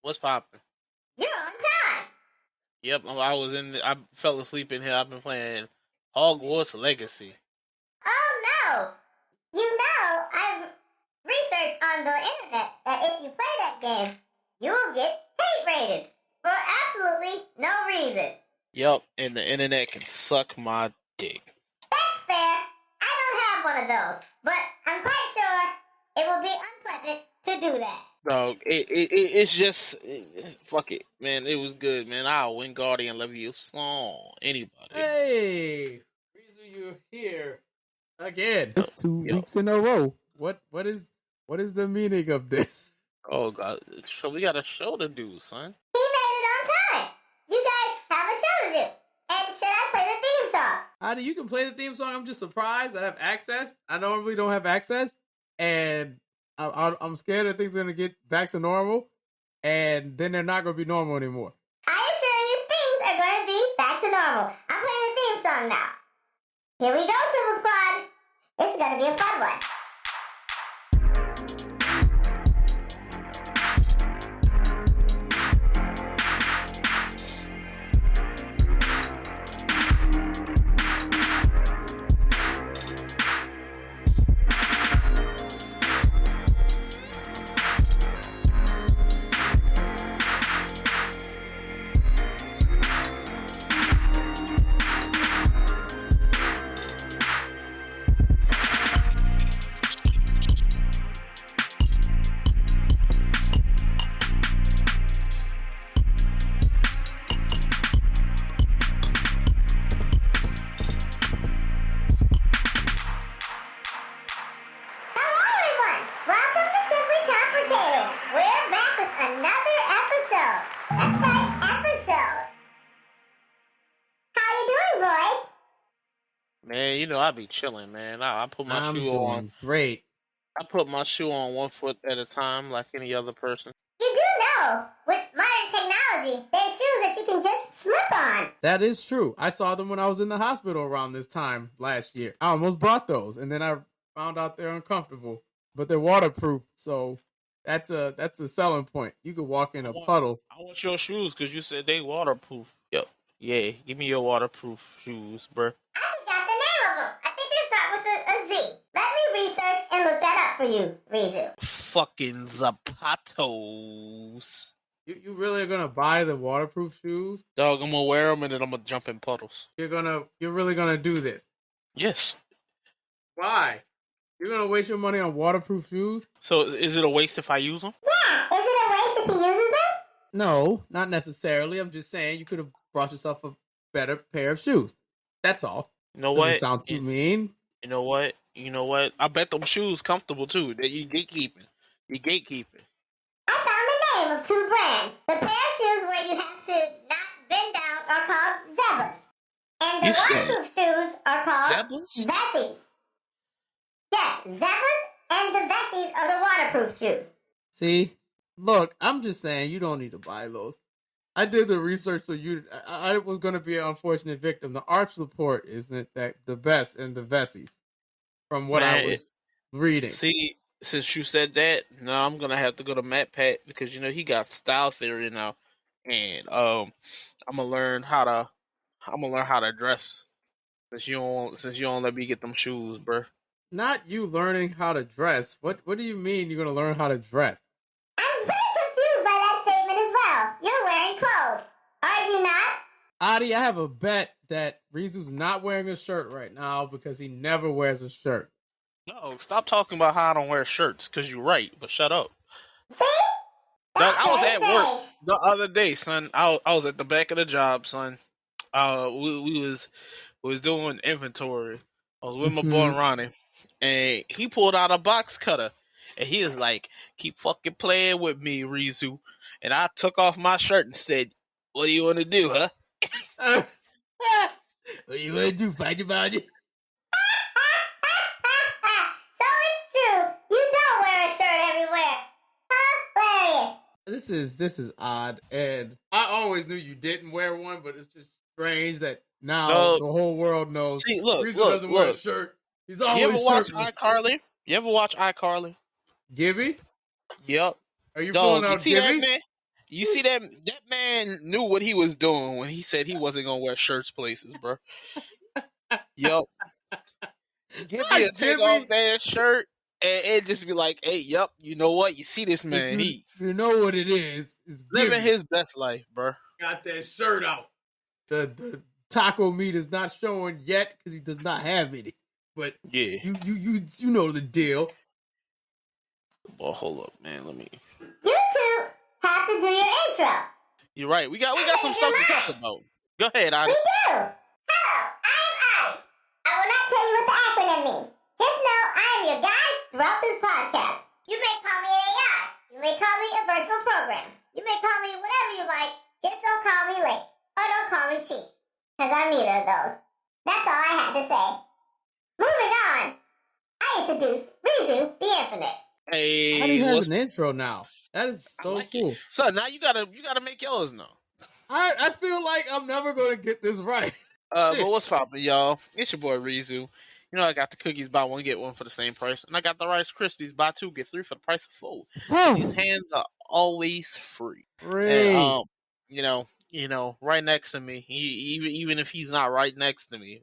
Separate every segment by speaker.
Speaker 1: What's poppin'?
Speaker 2: You're on time.
Speaker 1: Yep, I fell asleep in here. I've been playing Hogwarts Legacy.
Speaker 2: Oh no! You know, I've researched on the internet that if you play that game, you will get hate rated for absolutely no reason.
Speaker 1: Yep, and the internet can suck my dick.
Speaker 2: That's fair. I don't have one of those, but I'm quite sure it will be unpleasant to do that.
Speaker 1: No, it's just fuck it, man. It was good, man. I'll win Guardian Leviosa. Anybody?
Speaker 3: Hey, Rizu, you're here again. It's 2 weeks in a row. What is the meaning of this?
Speaker 1: Oh god, so we got a show to do, son.
Speaker 2: He made it on time. You guys have a show to do. And should I play the theme song?
Speaker 3: Adi, you can play the theme song. I'm just surprised I have access. I normally don't have access, and I'm scared that things are gonna get back to normal, and then they're not gonna be normal anymore.
Speaker 2: I assure you, things are going to be back to normal. I'm playing the theme song now. Here we go, Super Squad. This is going to be a fun one.
Speaker 1: Man, you know I be chilling, man. I put my shoe on.
Speaker 3: Great.
Speaker 1: I put my shoe on 1 foot at a time, like any other person.
Speaker 2: You do know, with modern technology, there's shoes that you can just slip on.
Speaker 3: That is true. I saw them when I was in the hospital around this time last year. I almost bought those, and then I found out they're uncomfortable, but they're waterproof, so that's a selling point. You could walk in a puddle.
Speaker 1: I want your shoes because you said they waterproof. Yep. Yeah, give me your waterproof shoes, bruh.
Speaker 2: I think they start with a Z. Let me research and look that up for you, Rizu.
Speaker 1: Fucking zapatos.
Speaker 3: You really are gonna buy the waterproof shoes?
Speaker 1: Dog, I'm gonna wear them and then I'm gonna jump in puddles.
Speaker 3: You're really gonna do this?
Speaker 1: Yes.
Speaker 3: Why? You're gonna waste your money on waterproof shoes?
Speaker 1: So is it a waste if I use them?
Speaker 2: Yeah, is it a waste if he uses them?
Speaker 3: No, not necessarily. I'm just saying you could have brought yourself a better pair of shoes. That's all.
Speaker 1: You know what?
Speaker 3: Doesn't sound too mean.
Speaker 1: You know what? I bet them shoes comfortable too. That you gatekeeping.
Speaker 2: I found the name of 2 brands. The pair of shoes where you have to not bend down are called Zebras. And the waterproof shoes are called Vessies. Yes, Zebras and the Vessies are the waterproof shoes.
Speaker 3: See? Look, I'm just saying you don't need to buy those. I did the research, so I was going to be an unfortunate victim. The Arch report isn't that the best in the Vessies, from what I was reading.
Speaker 1: See, since you said that, now I'm gonna have to go to Matt Pat because he got style theory now, and I'm gonna learn how to dress. Since you don't let me get them shoes, bro.
Speaker 3: Not you learning how to dress. What do you mean you're gonna learn how to dress?
Speaker 2: I'm pretty confused by that statement as well. You're wearing clothes, are you not?
Speaker 3: Adi, I have a bet that Rizu's not wearing a shirt right now because he never wears a shirt.
Speaker 1: No, stop talking about how I don't wear shirts because you're right, but shut up.
Speaker 2: See?
Speaker 1: I was at work the other day, son. I was at the back of the job, son. We was doing inventory. I was with my boy Ronnie, and he pulled out a box cutter, and he was like, "Keep fucking playing with me, Rizu." And I took off my shirt and said, "What do you want to do, huh?"
Speaker 3: What do you want to do? Fight about it?
Speaker 2: So it's true. You don't wear a shirt everywhere. Huh? Hilarious.
Speaker 3: This is odd, and I always knew you didn't wear one, but it's just strange that now the whole world knows.
Speaker 1: See, look,
Speaker 3: doesn't wear a shirt. He's always
Speaker 1: You ever watch
Speaker 3: shirtless.
Speaker 1: iCarly? You ever watch iCarly?
Speaker 3: Gibby?
Speaker 1: Yep.
Speaker 3: Are you pulling out
Speaker 1: you see
Speaker 3: Gibby?
Speaker 1: that man? You see that man knew what he was doing when he said he wasn't gonna wear shirts places, bro. Yup. Give me a take off that shirt and it just be like, hey, yup, you know what? You see this man,
Speaker 3: you know what it is
Speaker 1: living his best life, bro.
Speaker 3: Got that shirt out. The taco meat is not showing yet because he does not have any. But
Speaker 1: yeah,
Speaker 3: you know the deal.
Speaker 1: Well, hold up, man. Let me.
Speaker 2: You two have to do your intro.
Speaker 1: You're right. We got some stuff to talk about. Go ahead, Adi.
Speaker 2: We do. Hello, I am Adi. I will not tell you what the acronym means. Just know I am your guide throughout this podcast. You may call me an AI. You may call me a virtual program. You may call me whatever you like. Just don't call me late. Or don't call me cheap. Because I'm neither of those. That's all I had to say. Moving on. I introduce Rizu the Infinite.
Speaker 1: Hey,
Speaker 3: Adi has an intro now. That is so cool.
Speaker 1: So now you gotta make yours now.
Speaker 3: I feel like I'm never gonna get this right.
Speaker 1: But what's poppin', y'all? It's your boy Rizu. You know I got the cookies buy one get one for the same price, and I got the Rice Krispies buy two get three for the price of four. These hands are always free. And, you know, right next to me, even if he's not right next to me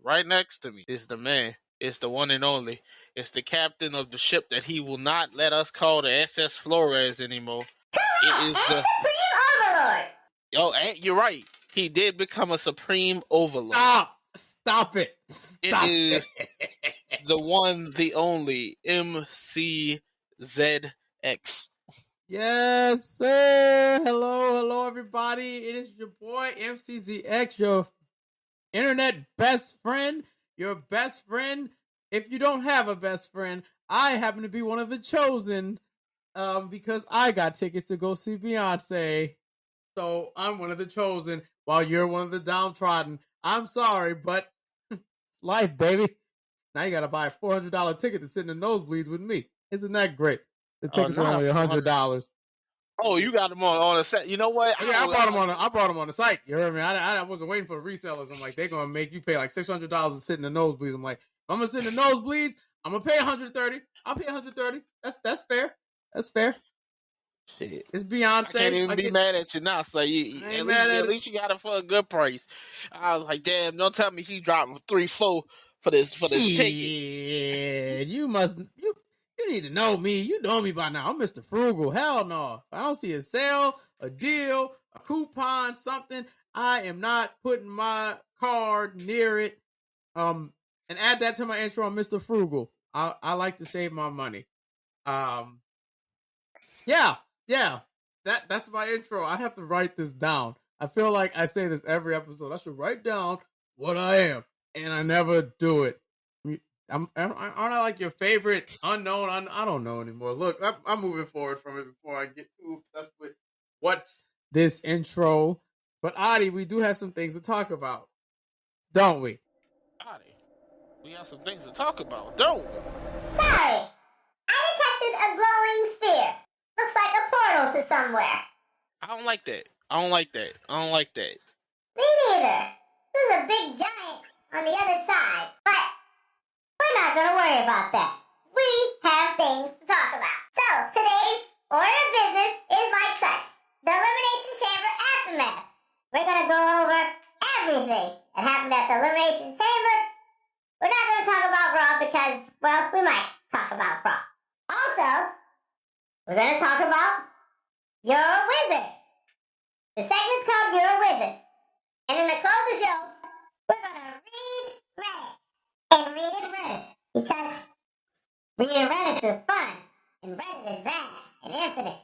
Speaker 1: is the man. It's the one and only. It's the captain of the ship that he will not let us call the SS Flores anymore.
Speaker 2: It is the Supreme Overlord.
Speaker 1: Yo, you're right. He did become a Supreme Overlord.
Speaker 3: Stop it.
Speaker 1: It is the one, the only MCZX.
Speaker 3: Yes, sir. Hello, everybody. It is your boy MCZX, your internet best friend, your best friend. If you don't have a best friend, I happen to be one of the chosen because I got tickets to go see Beyonce. So I'm one of the chosen while you're one of the downtrodden. I'm sorry, but it's life, baby. Now you got to buy a $400 ticket to sit in the nosebleeds with me. Isn't that great? The tickets are only $100.
Speaker 1: Oh, you got them on the set. You know what?
Speaker 3: I bought them on the site. You heard me? I wasn't waiting for the resellers. I'm like, they're gonna make you pay like $600 to sit in the nosebleeds. I'm like, if I'm gonna sit in the nosebleeds, I'm gonna pay $130. I'll pay $130. That's fair. That's fair.
Speaker 1: Shit.
Speaker 3: It's Beyonce.
Speaker 1: I can't even be mad at you now. So at least you got it for a good price. I was like, damn, don't tell me she dropped 3-4 for this ticket.
Speaker 3: Yeah, you need to know me. You know me by now. I'm Mr. Frugal. Hell no. If I don't see a sale, a deal, a coupon, something, I am not putting my card near it. And add that to my intro. I'm Mr. Frugal. I like to save my money. Yeah. That's my intro. I have to write this down. I feel like I say this every episode. I should write down what I am, and I never do it. Aren't I like your favorite unknown? I don't know anymore. Look, I'm moving forward from it before I get too obsessed with what's this intro. But Adi, we do have some things to talk about, don't we?
Speaker 1: Adi, we have some things to talk about, don't we?
Speaker 2: Sorry, I detected a glowing sphere. Looks like a portal to somewhere.
Speaker 1: I don't like that. Me
Speaker 2: neither. There's a big giant on the other side, but we're not going to worry about that. We have things to talk about. So, today's order of business is like such. The Elimination Chamber aftermath. We're going to go over everything that happened at the Elimination Chamber. We're not going to talk about Raw because, well, we might talk about Raw. Also, we're going to talk about You're a Wizard. The segment's called You're a Wizard. And in the close of the show, we're going to read Reddit. And Readin Reddit, because Readin Reddit is fun, and Reddit is vast and infinite.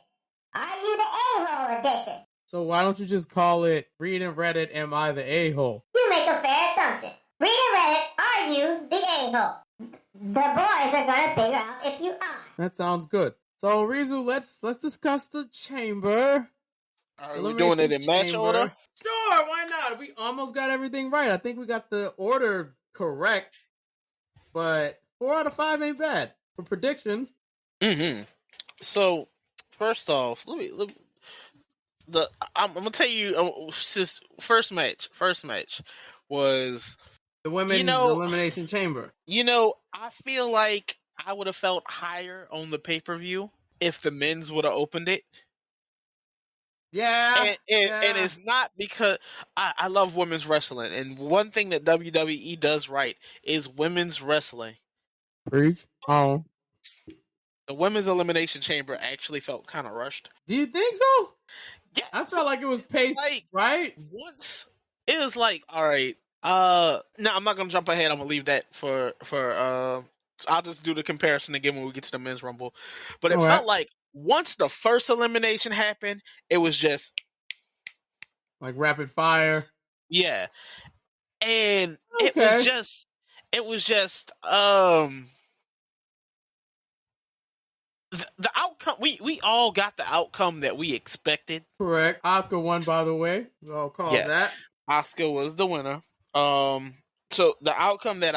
Speaker 2: Are you the A-hole edition?
Speaker 3: So why don't you just call it Readin Reddit, am I the A-hole?
Speaker 2: You make a fair assumption. Readin Reddit, are you the A-hole? The boys are going to figure out if you are.
Speaker 3: That sounds good. So Rizu, let's discuss the chamber.
Speaker 1: Are we doing it in match order?
Speaker 3: Sure, why not? We almost got everything right. I think we got the order correct. But 4 out of 5 ain't bad for predictions.
Speaker 1: Mm-hmm. So, first off, I'm gonna tell you, first match was
Speaker 3: the women's Elimination Chamber.
Speaker 1: You know, I feel like I would have felt higher on the pay-per-view if the men's would have opened it.
Speaker 3: Yeah,
Speaker 1: and it's not because I love women's wrestling, and one thing that WWE does right is women's wrestling.
Speaker 3: Preach. Oh,
Speaker 1: the women's elimination chamber actually felt kind of rushed.
Speaker 3: Do you think so?
Speaker 1: Yeah,
Speaker 3: I felt like it was paced right.
Speaker 1: Once it was like, all right, no, I'm not gonna jump ahead. I'm gonna leave that for I'll just do the comparison again when we get to the men's rumble. But it felt like once the first elimination happened, it was just
Speaker 3: like rapid fire.
Speaker 1: Yeah, and it was just the outcome. We all got the outcome that we expected.
Speaker 3: Correct. Asuka won, by the way. I'll call that.
Speaker 1: Asuka was the winner. So the outcome that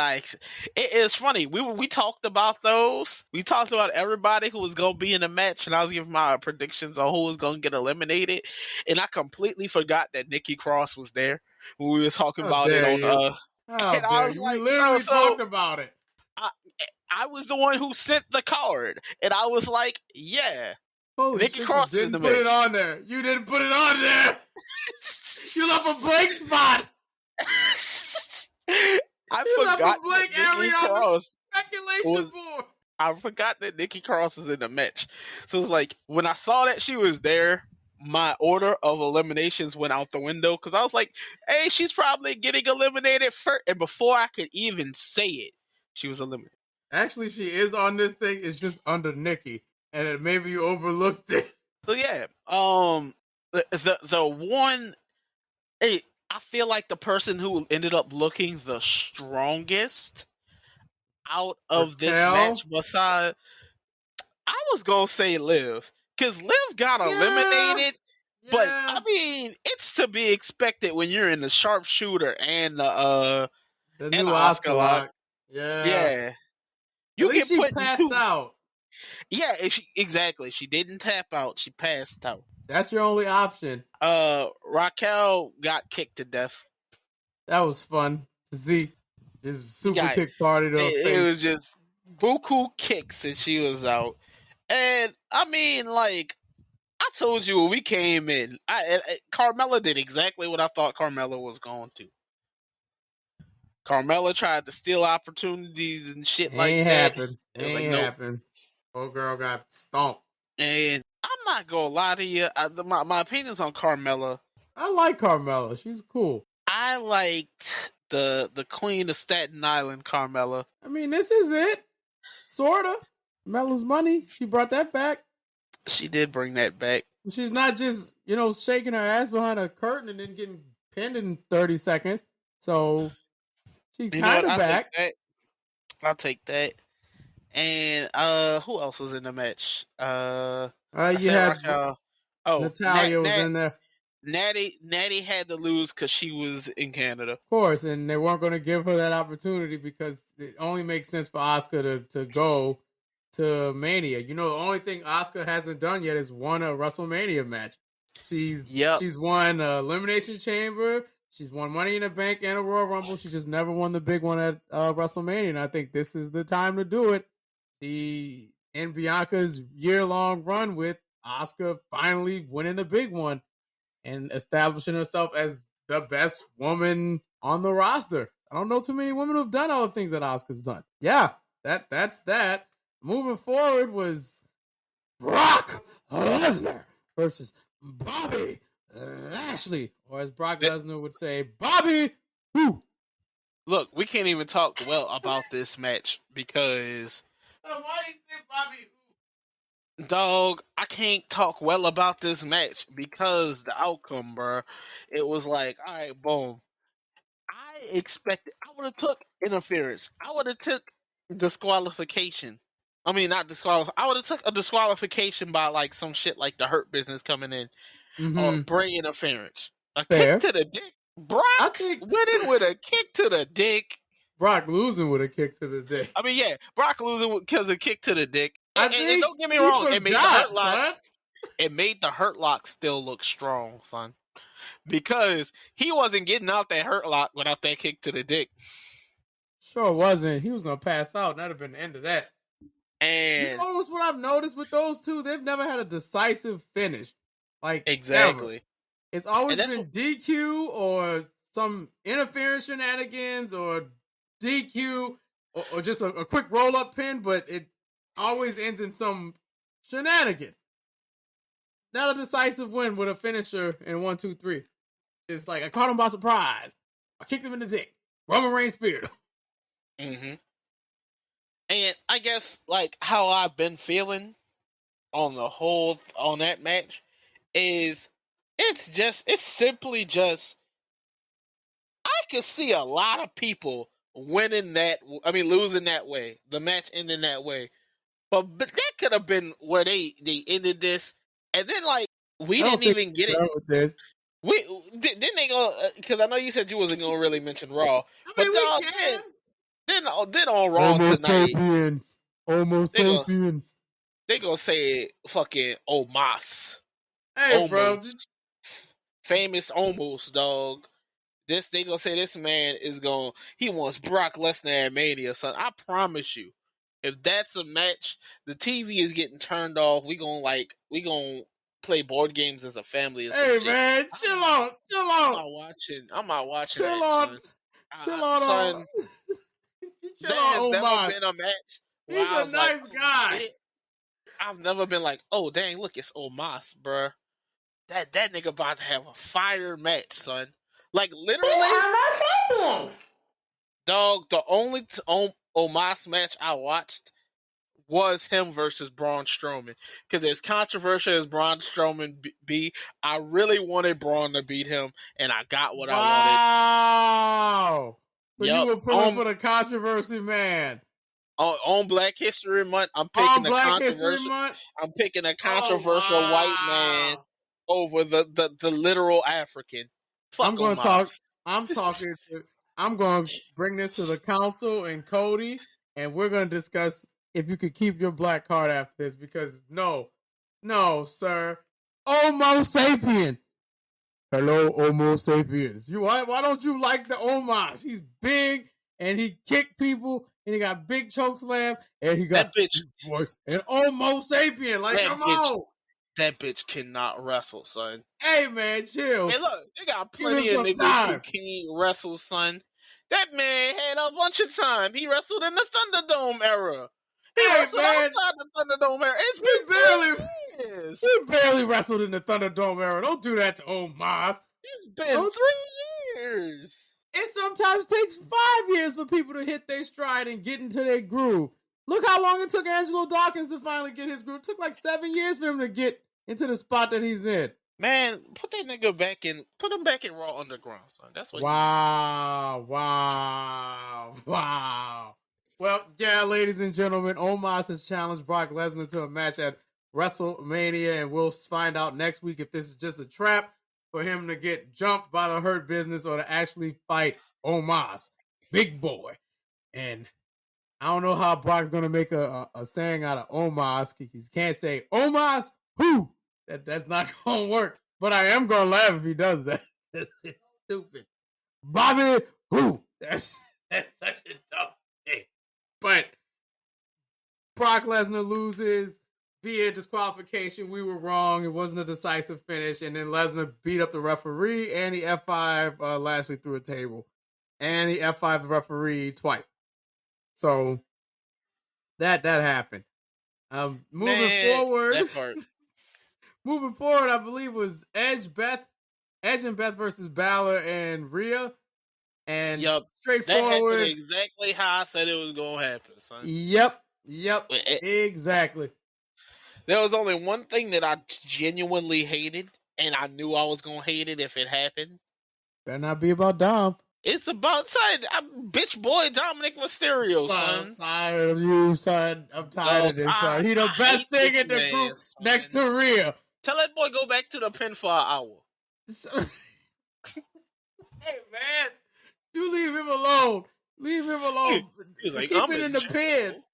Speaker 1: it is funny. We talked about those. We talked about everybody who was gonna be in the match, and I was giving my predictions on who was gonna get eliminated, and I completely forgot that Nikki Cross was there when we was talking about it on.
Speaker 3: And I was like, we literally talked about it.
Speaker 1: I was the one who sent the card, and I was like, yeah.
Speaker 3: Holy
Speaker 1: Nikki
Speaker 3: shit,
Speaker 1: Cross
Speaker 3: you didn't put it on there. You didn't put it on there. You left a blank spot.
Speaker 1: I forgot that Nikki Cross
Speaker 3: speculation board.
Speaker 1: I forgot that Nikki Cross was in the match. So it was like, when I saw that she was there, my order of eliminations went out the window, because I was like, hey, she's probably getting eliminated first. And before I could even say it, she was eliminated.
Speaker 3: Actually, she is on this thing. It's just under Nikki, and maybe you overlooked it.
Speaker 1: So yeah, the one, I feel like the person who ended up looking the strongest out of this match, besides, I was gonna say Liv, because Liv got eliminated. But I mean, it's to be expected when you're in the sharpshooter and the
Speaker 3: new Asuka lock.
Speaker 1: Yeah.
Speaker 3: At least she passed out.
Speaker 1: Yeah, exactly. She didn't tap out. She passed out.
Speaker 3: That's your only option.
Speaker 1: Raquel got kicked to death.
Speaker 3: That was fun to see. Just super kick party.
Speaker 1: It was just buku kicks and she was out. And I mean, like, I told you when we came in, Carmella did exactly what I thought Carmella was going to. Carmella tried to steal opportunities and shit like that.
Speaker 3: Ain't happened. Old girl got stomped.
Speaker 1: And I'm not gonna lie to you. My opinions on Carmella.
Speaker 3: I like Carmella. She's cool.
Speaker 1: I liked the Queen of Staten Island, Carmella.
Speaker 3: I mean, this is it. Sorta. Mella's money. She brought that back.
Speaker 1: She did bring that back.
Speaker 3: She's not just, shaking her ass behind a curtain and then getting pinned in 30 seconds. So she's kind of back.
Speaker 1: I'll take that. And who else was in the match?
Speaker 3: You had Natalia was in there.
Speaker 1: Natty had to lose because she was in Canada.
Speaker 3: Of course, and they weren't going to give her that opportunity because it only makes sense for Asuka to go to Mania. The only thing Asuka hasn't done yet is won a WrestleMania match. She's won Elimination Chamber. She's won Money in the Bank and a Royal Rumble. She just never won the big one at WrestleMania, and I think this is the time to do it. She, in Bianca's year-long run with Asuka, finally winning the big one and establishing herself as the best woman on the roster. I don't know too many women who've done all the things that Asuka's done. Yeah, that's that. Moving forward was Brock Lesnar versus Bobby Lashley, or as Brock Lesnar would say, Bobby who?
Speaker 1: Look, we can't even talk well about this match because
Speaker 3: why do you say Bobby who?
Speaker 1: Dog, I can't talk well about this match because the outcome, bro. It was like, all right, boom. I would have took interference. I would have took disqualification. I mean, not disqualification. I would have took a disqualification by like some shit like the Hurt Business coming in or Bray interference. A kick to the dick. Brock winning with a kick to the dick.
Speaker 3: Brock losing with a kick to the dick.
Speaker 1: I mean, yeah, Brock losing because of a kick to the dick. And don't get me wrong, it made the Hurt Lock still look strong, son. Because he wasn't getting out that Hurt Lock without that kick to the dick.
Speaker 3: Sure wasn't. He was going to pass out. That'd have been the end of that.
Speaker 1: And
Speaker 3: you notice what I've noticed with those two? They've never had a decisive finish. Like,
Speaker 1: exactly.
Speaker 3: Ever. It's always been DQ or some interference shenanigans or DQ or just a quick roll-up pin, but it always ends in some shenanigans. Not a decisive win with a finisher in 1, 2, 3. It's like, I caught him by surprise. I kicked him in the dick. Roman Reigns speared him.
Speaker 1: And I guess, like, how I've been feeling on that match is it's simply just, I could see a lot of people losing that way, the match ending that way. But that could have been where they ended this, and then, like, we didn't even get it.
Speaker 3: With this.
Speaker 1: Didn't they go? Because I know you said you wasn't going to really mention Raw,
Speaker 3: I mean, we can.
Speaker 1: Then on Raw
Speaker 3: Homo
Speaker 1: tonight,
Speaker 3: sapiens. Homo sapiens.
Speaker 1: They gonna say fucking Omos.
Speaker 3: Hey,
Speaker 1: almost.
Speaker 3: Bro.
Speaker 1: Famous almost, dog. They gonna say this man he wants Brock Lesnar at Mania, son. I promise you, if that's a match, the TV is getting turned off. We gonna play board games as a family or some shit.
Speaker 3: Hey, man, chill out.
Speaker 1: I'm not watching
Speaker 3: chill
Speaker 1: that,
Speaker 3: on.
Speaker 1: son.
Speaker 3: Chill on,
Speaker 1: son.
Speaker 3: There
Speaker 1: has never been a match.
Speaker 3: He's a nice guy.
Speaker 1: Shit. I've never been like, oh dang, look, it's Omos, bruh. That nigga about to have a fire match, son. Like, literally, dog. The only Omos match I watched was him versus Braun Strowman, because as controversial as Braun Strowman be, I really wanted Braun to beat him, and I got what I wanted.
Speaker 3: Wow! So you were pulling for the controversy, man.
Speaker 1: On Black History Month, I'm picking I'm picking a controversial white man over the literal African. Fuck, I'm going
Speaker 3: to bring this to the council and Cody, and we're going to discuss if you could keep your black card after this, because no, sir. Homo sapien. Hello, Homo sapiens. Why don't you like the Omos? He's big and he kicked people and he got big choke slam and he got
Speaker 1: that bitch
Speaker 3: voice and Homo sapien. Like, come on.
Speaker 1: That bitch cannot wrestle, son.
Speaker 3: Hey, man, chill.
Speaker 1: Hey, look, they got plenty of niggas who can't wrestle, son. That man had a bunch of time. He wrestled in the Thunderdome era. He wrestled outside the Thunderdome era. It's been 3 years.
Speaker 3: He barely wrestled in the Thunderdome era. Don't do that to Omos.
Speaker 1: It's been 3 years.
Speaker 3: It sometimes takes 5 years for people to hit their stride and get into their groove. Look how long it took Angelo Dawkins to finally get his groove. It took like 7 years for him to get into the spot that he's in.
Speaker 1: Man, put that nigga back in. Put him back in Raw Underground, son. That's what.
Speaker 3: Wow. Well, yeah, ladies and gentlemen, Omos has challenged Brock Lesnar to a match at WrestleMania, and we'll find out next week if this is just a trap for him to get jumped by the Hurt Business or to actually fight Omos, big boy. And I don't know how Brock's going to make a saying out of Omos. He can't say, Omos, who? That's not going to work. But I am going to laugh if he does that. It's stupid. Bobby, who? That's such a dumb thing. But Brock Lesnar loses via disqualification. We were wrong. It wasn't a decisive finish. And then Lesnar beat up the referee, and he F5 Lashley through a table. And he F5 the referee twice. So that happened. Moving forward, I believe was Edge and Beth versus Balor and Rhea. And straightforward.
Speaker 1: That happened exactly how I said it was gonna happen, son.
Speaker 3: Yep, exactly.
Speaker 1: There was only one thing that I genuinely hated, and I knew I was gonna hate it if it happened.
Speaker 3: Better not be about Dom.
Speaker 1: It's about bitch boy Dominic Mysterio, son.
Speaker 3: I'm tired of you, son. I'm tired of this, son. He the best thing in the group next to Rhea.
Speaker 1: Tell that boy go back to the pen for an hour.
Speaker 3: Hey, man. You leave him alone. He's like, keep it in the pen.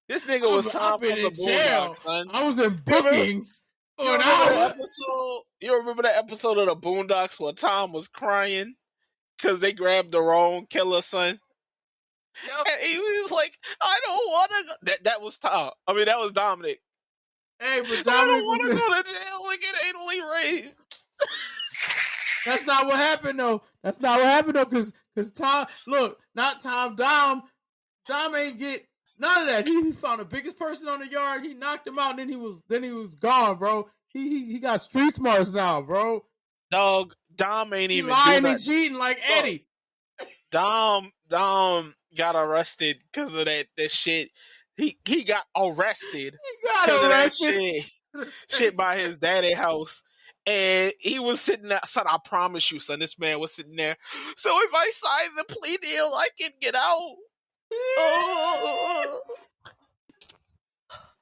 Speaker 1: This nigga was top in the Boondocks, son.
Speaker 3: I was in bookings.
Speaker 1: You remember that episode of the Boondocks where Tom was crying because they grabbed the wrong killer, son?
Speaker 3: Yep.
Speaker 1: And he was like, I don't want to go. That was Tom. I mean, that was Dominic.
Speaker 3: Hey, but
Speaker 1: I
Speaker 3: Dominic
Speaker 1: don't
Speaker 3: was
Speaker 1: want to go to jail and get anally raped.
Speaker 3: That's not what happened though. That's not what happened though. Cause Tom, look, not Tom. Dom ain't get none of that. He found the biggest person on the yard. He knocked him out, and then he was gone, bro. He got street smarts now, bro.
Speaker 1: Dog, Dom ain't
Speaker 3: He
Speaker 1: even
Speaker 3: lying
Speaker 1: do
Speaker 3: and
Speaker 1: that.
Speaker 3: cheating like Eddie.
Speaker 1: Dom got arrested because of that shit. He got arrested because of that shit by his daddy house. And he was sitting there. Son, I promise you, son, this man was sitting there. So if I sign the plea deal, I can get out. Oh,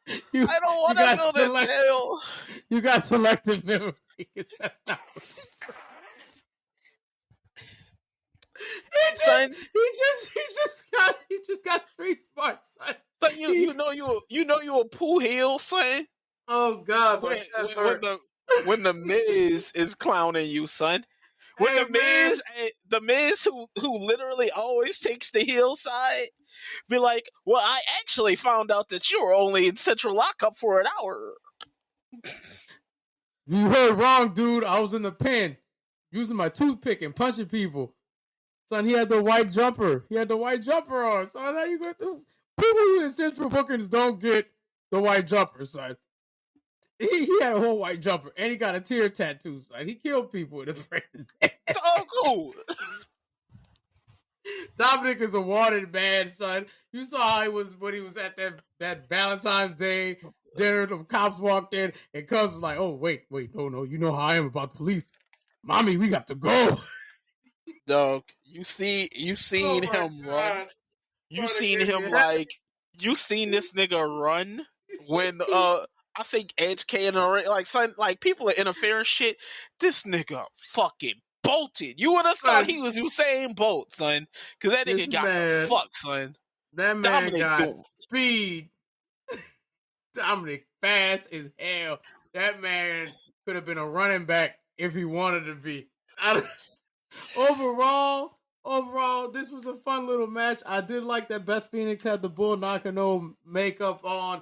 Speaker 1: I don't want to go to jail.
Speaker 3: You got selective memory. That's not
Speaker 1: son,
Speaker 3: he just got street smart, son.
Speaker 1: Son, you know you a pool heel, son.
Speaker 3: Oh God,
Speaker 1: when the Miz is clowning you, son. When the Miz who literally always takes the heel side, be like, well, I actually found out that you were only in central lockup for an hour.
Speaker 3: You heard wrong, dude. I was in the pen using my toothpick and punching people. Son, he had the white jumper. On. So now you got the people who in central bookings don't get the white jumper, son. He had a whole white jumper, and he got a tear tattoo, son. He killed people in the prison.
Speaker 1: Oh, cool.
Speaker 3: Dominic is a wanted man, son. You saw how he was when he was at that Valentine's Day dinner. The cops walked in, and Cuz was like, "Oh, wait, no, you know how I am about the police, mommy. We got to go."
Speaker 1: Dog, you seen him run. You seen him like you seen this nigga run when I think Edge came like son, like people are interfering shit. This nigga fucking bolted. You would have thought he was Usain Bolt, son, because that nigga got the fuck, son.
Speaker 3: That man Dominic got speed. Dominic fast as hell. That man could have been a running back if he wanted to be. Overall, this was a fun little match. I did like that Beth Phoenix had the Bull Nakano makeup on,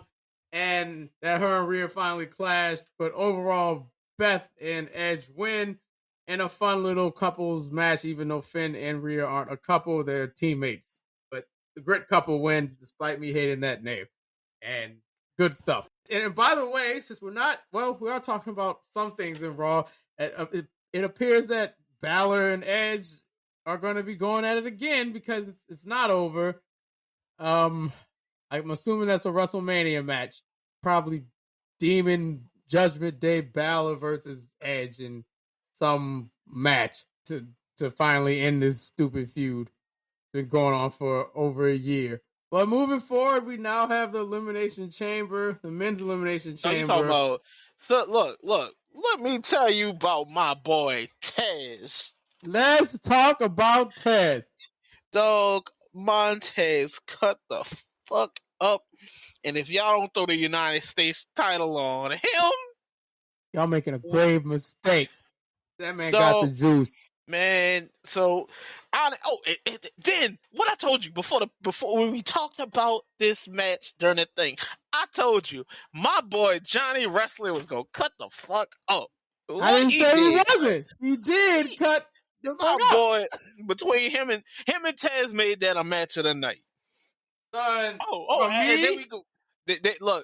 Speaker 3: and that her and Rhea finally clashed. But overall, Beth and Edge win in a fun little couples match, even though Finn and Rhea aren't a couple, they're teammates. But the Grit couple wins, despite me hating that name. And good stuff. And by the way, since we are talking about some things in Raw, it appears that Balor and Edge are going to be going at it again because it's not over. I'm assuming that's a WrestleMania match. Probably Demon Judgment Day Balor versus Edge in some match to finally end this stupid feud. It's been going on for over a year. But moving forward, we now have the Elimination Chamber, the men's Elimination Chamber.
Speaker 1: You talking about? So look. Let me tell you about my boy Tez.
Speaker 3: Let's talk about Tez.
Speaker 1: Dog, Montez cut the fuck up. And if y'all don't throw the United States title on him,
Speaker 3: y'all making a grave mistake. That man got the juice.
Speaker 1: Man, so then what I told you before when we talked about this match during the thing, I told you my boy Johnny Wrestler was gonna cut the fuck up.
Speaker 3: I didn't say he wasn't. He did cut the fuck up.
Speaker 1: My boy, between him and Taz made that a match of the night.
Speaker 3: Son,
Speaker 1: and then we go.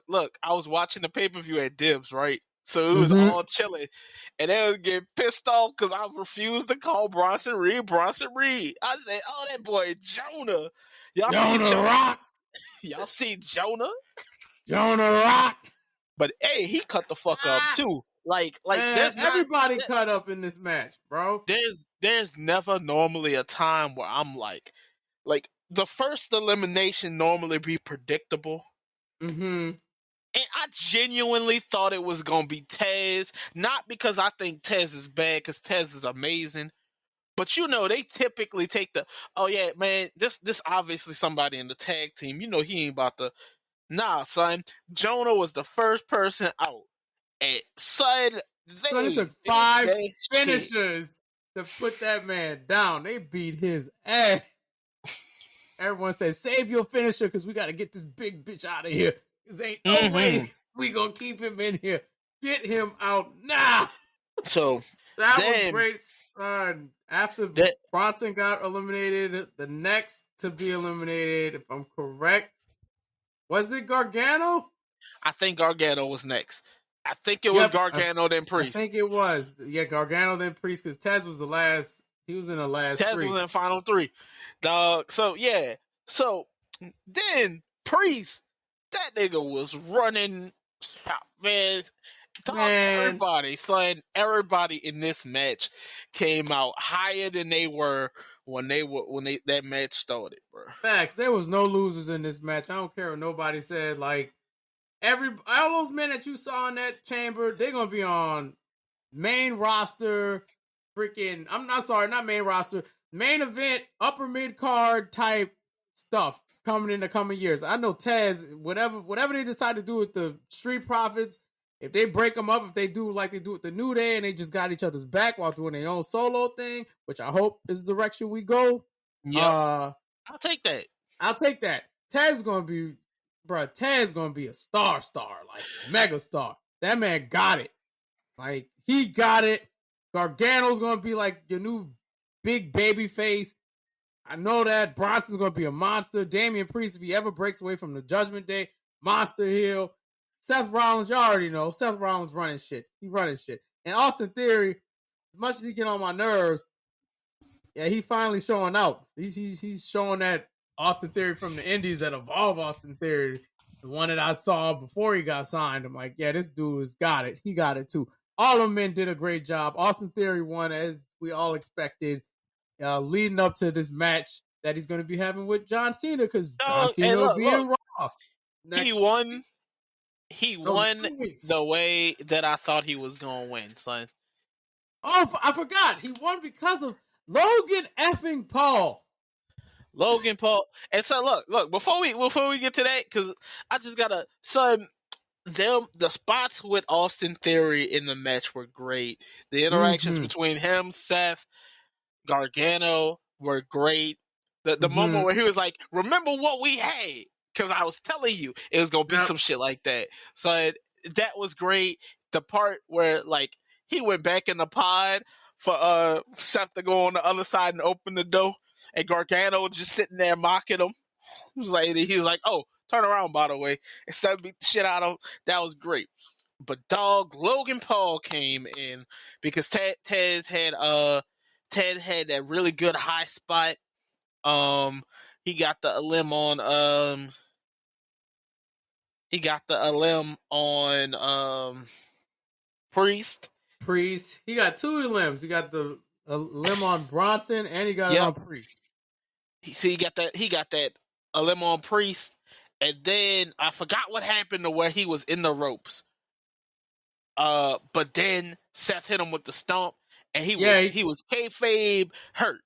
Speaker 1: Look, I was watching the pay-per-view at Dibs, right? So it was all chilling. And they would get pissed off because I refused to call Bronson Reed. I said, oh, that boy Jonah. Y'all see Jonah?
Speaker 3: Rock.
Speaker 1: Y'all see Jonah?
Speaker 3: Jonah Rock.
Speaker 1: But, hey, he cut the fuck up, too. Like
Speaker 3: man,
Speaker 1: there's
Speaker 3: everybody cut up in this match, bro.
Speaker 1: There's never normally a time where I'm like the first elimination normally be predictable.
Speaker 3: Mm-hmm.
Speaker 1: And I genuinely thought it was going to be Tez. Not because I think Tez is bad, because Tez is amazing. But, they typically take oh, yeah, man, this obviously somebody in the tag team. He ain't about to... Nah, son. Jonah was the first person out. And, son,
Speaker 3: it took 5 finishers to put that man down. They beat his ass. everyone says, save your finisher because we got to get this big bitch out of here. Because ain't no way we going to keep him in here. Get him out now.
Speaker 1: So
Speaker 3: that was great. After Bronson got eliminated, the next to be eliminated, if I'm correct, was it Gargano?
Speaker 1: I think Gargano was next. I think it was Gargano then Priest.
Speaker 3: I think it was. Yeah, Gargano then Priest because Tez was the last. He was in the last
Speaker 1: Tez
Speaker 3: three.
Speaker 1: was in the final three. Dog. So, yeah. So, then Priest, that nigga was running. Man. Everybody in this match came out higher than they were when that match started, bro.
Speaker 3: Facts. There was no losers in this match. I don't care what nobody said. Like, all those men that you saw in that chamber, they're gonna be on main roster, freaking. Not main roster, main event, upper mid card type stuff coming in the coming years. I know Taz, whatever they decide to do with the Street Profits, if they break them up, if they do like they do with the New Day and they just got each other's back while doing their own solo thing, which I hope is the direction we go.
Speaker 1: Yeah, I'll take that.
Speaker 3: Taz gonna be. Bro, Taz gonna be a star, like mega star. That man got it. Like, he got it. Gargano's gonna be like your new big baby face. I know that. Bronson's gonna be a monster. Damian Priest, if he ever breaks away from the Judgment Day, monster heel. Seth Rollins, you already know. Seth Rollins running shit. He running shit. And Austin Theory, as much as he get on my nerves, yeah, he finally showing out. He's showing that Austin Theory from the Indies, that Evolve Austin Theory, the one that I saw before he got signed. I'm like, yeah, this dude has got it. He got it too. All of them men did a great job. Austin Theory won as we all expected, leading up to this match that he's going to be having with John Cena, because John Cena will be in Raw.
Speaker 1: He won the way that I thought he was going to win, son.
Speaker 3: Oh, I forgot. He won because of Logan effing Paul.
Speaker 1: Logan Paul. And so look, before we get to that, because I just gotta, son, the spots with Austin Theory in the match were great. The interactions between him, Seth, Gargano were great. The moment where he was like, remember what we had, because I was telling you it was gonna be some shit like that. So that was great. The part where like he went back in the pod for Seth to go on the other side and open the door, and Gargano just sitting there mocking him. He was like, oh, turn around, by the way. And Seth beat the shit out of him. That was great. But dog, Logan Paul came in because Ted had that really good high spot. He got the limb on Priest.
Speaker 3: He got two limbs. He got the limb on Bronson, and he got it on Priest.
Speaker 1: He got that a limb on Priest, and then I forgot what happened to where he was in the ropes. But then Seth hit him with the stomp, and he was kayfabe hurt,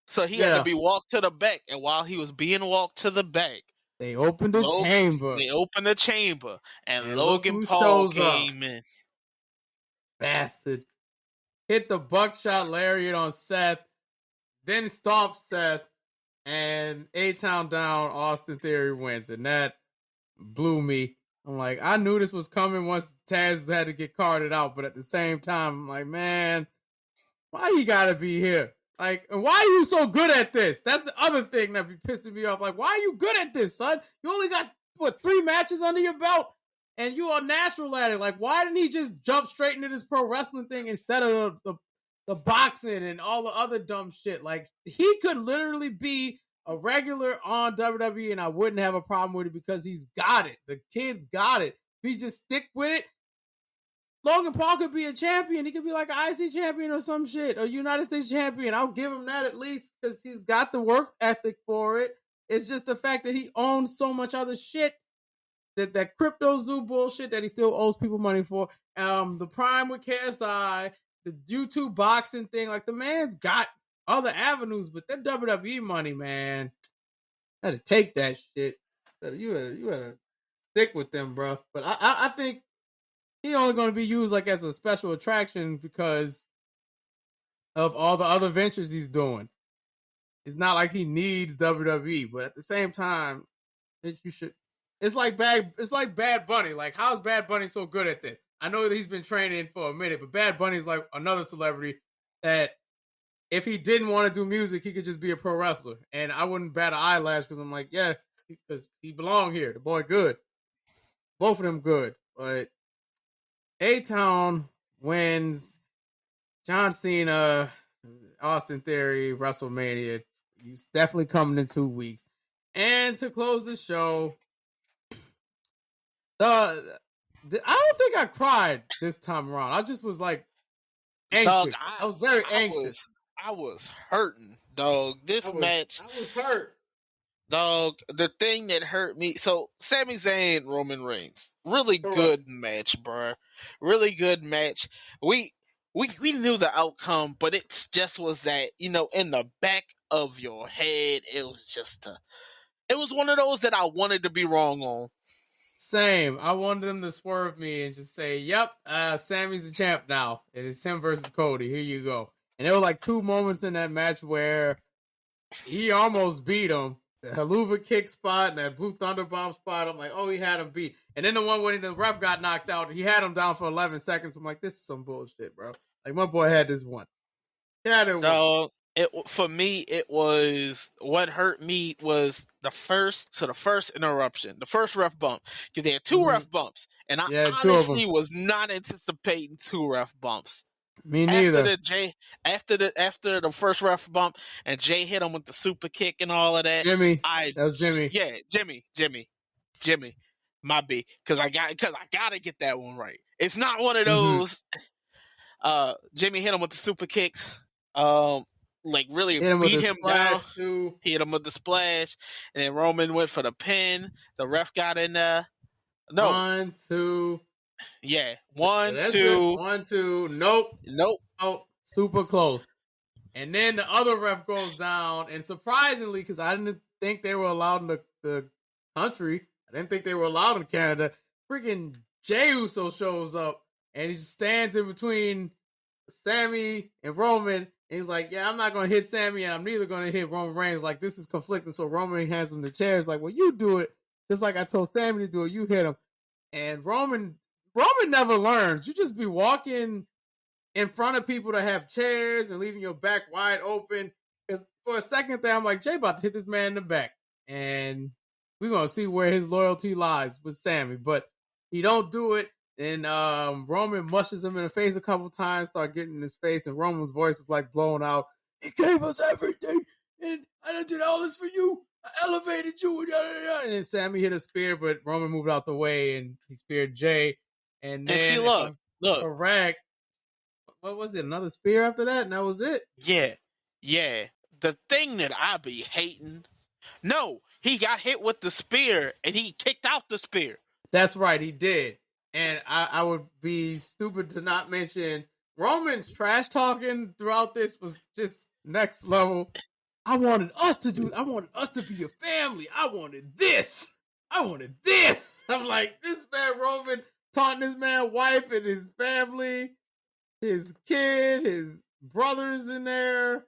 Speaker 1: so he had to be walked to the back. And while he was being walked to the back,
Speaker 3: they opened the
Speaker 1: chamber, and Logan Paul came in.
Speaker 3: Bastard. Hit the buckshot lariat on Seth, then stomped Seth, and A-Town down, Austin Theory wins, and that blew me. I'm like, I knew this was coming once Taz had to get carted out, but at the same time, I'm like, man, why you gotta be here? Like, and why are you so good at this? That's the other thing that be pissing me off. Like, why are you good at this, son? You only got, 3 matches under your belt? And you are natural at it. Like, why didn't he just jump straight into this pro wrestling thing instead of the boxing and all the other dumb shit? Like, he could literally be a regular on WWE, and I wouldn't have a problem with it because he's got it. The kid's got it. If he just stick with it, Logan Paul could be a champion. He could be like an IC champion or some shit, or United States champion. I'll give him that at least because he's got the work ethic for it. It's just the fact that he owns so much other shit, that crypto zoo bullshit that he still owes people money for. The Prime with KSI, the YouTube boxing thing. Like, the man's got other avenues, but that WWE money, man, I had to take that shit. You had to stick with them, bro. But I think he only going to be used like as a special attraction because of all the other ventures he's doing. It's not like he needs WWE, but at the same time, you should. It's like Bad Bunny. Like, how's Bad Bunny so good at this? I know that he's been training for a minute, but Bad Bunny is like another celebrity that if he didn't want to do music, he could just be a pro wrestler. And I wouldn't bat an eyelash because I'm like, yeah, because he belonged here. The boy good. Both of them good. But A-Town wins. John Cena, Austin Theory, WrestleMania. He's definitely coming in 2 weeks. And to close the show, I don't think I cried this time around. I just was like anxious. Dog, I was very anxious.
Speaker 1: I was hurting, dog. Match.
Speaker 3: I was hurt.
Speaker 1: Dog, the thing that hurt me. So, Sami Zayn, Roman Reigns. Really good match, bro. Really good match. We knew the outcome, but it just was that, in the back of your head, it was just it was one of those that I wanted to be wrong on.
Speaker 3: Same. I wanted them to swerve me and just say, yep, Sammy's the champ now. It is him versus Cody. Here you go. And there were like 2 moments in that match where he almost beat him. The Helluva kick spot and that Blue Thunder Bomb spot. I'm like, oh, he had him beat. And then the one when the ref got knocked out, he had him down for 11 seconds. I'm like, this is some bullshit, bro. Like, my boy had this one. He had it one.
Speaker 1: For me, it was what hurt me was the first interruption, the first ref bump, because there had 2 ref bumps, and I honestly was not anticipating 2 ref bumps.
Speaker 3: Me neither.
Speaker 1: After the first ref bump and Jay hit him with the super kick and all of that.
Speaker 3: That was Jimmy.
Speaker 1: Yeah, Jimmy. My B, because I gotta get that one right. It's not one of those. Jimmy hit him with the super kicks. Really beat him down.
Speaker 3: Too.
Speaker 1: Hit him with the splash, and then Roman went for the pin. The ref got in there. No.
Speaker 3: 1, 2.
Speaker 1: Yeah, 1, 2.
Speaker 3: 1, 2. Nope. Oh, super close. And then the other ref goes down, and surprisingly, because I didn't think they were allowed in the country, I didn't think they were allowed in Canada. Freaking Jey Uso shows up, and he stands in between Sammy and Roman. And he's like, yeah, I'm not going to hit Sammy, and I'm neither going to hit Roman Reigns. Like, this is conflicting. So Roman hands him the chair. He's like, well, you do it. Just like I told Sammy to do it. You hit him. And Roman never learns. You just be walking in front of people that have chairs and leaving your back wide open. Because for a second there, I'm like, Jay about to hit this man in the back. And we're going to see where his loyalty lies with Sammy. But he don't do it. And Roman mushes him in the face a couple times, start getting in his face, and Roman's voice was like blown out. He gave us everything, and I did all this for you. I elevated you, and then Sammy hit a spear, but Roman moved out the way, and he speared Jay. And then,
Speaker 1: look,
Speaker 3: correct. What was it? Another spear after that, and that was it.
Speaker 1: Yeah. The thing that I be hating. No, he got hit with the spear, and he kicked out the spear.
Speaker 3: That's right, he did. And I would be stupid to not mention Roman's trash talking throughout this was just next level. I wanted us to be a family. I wanted this. I'm like, this man Roman taunting his man wife and his family, his kid, his brothers in there.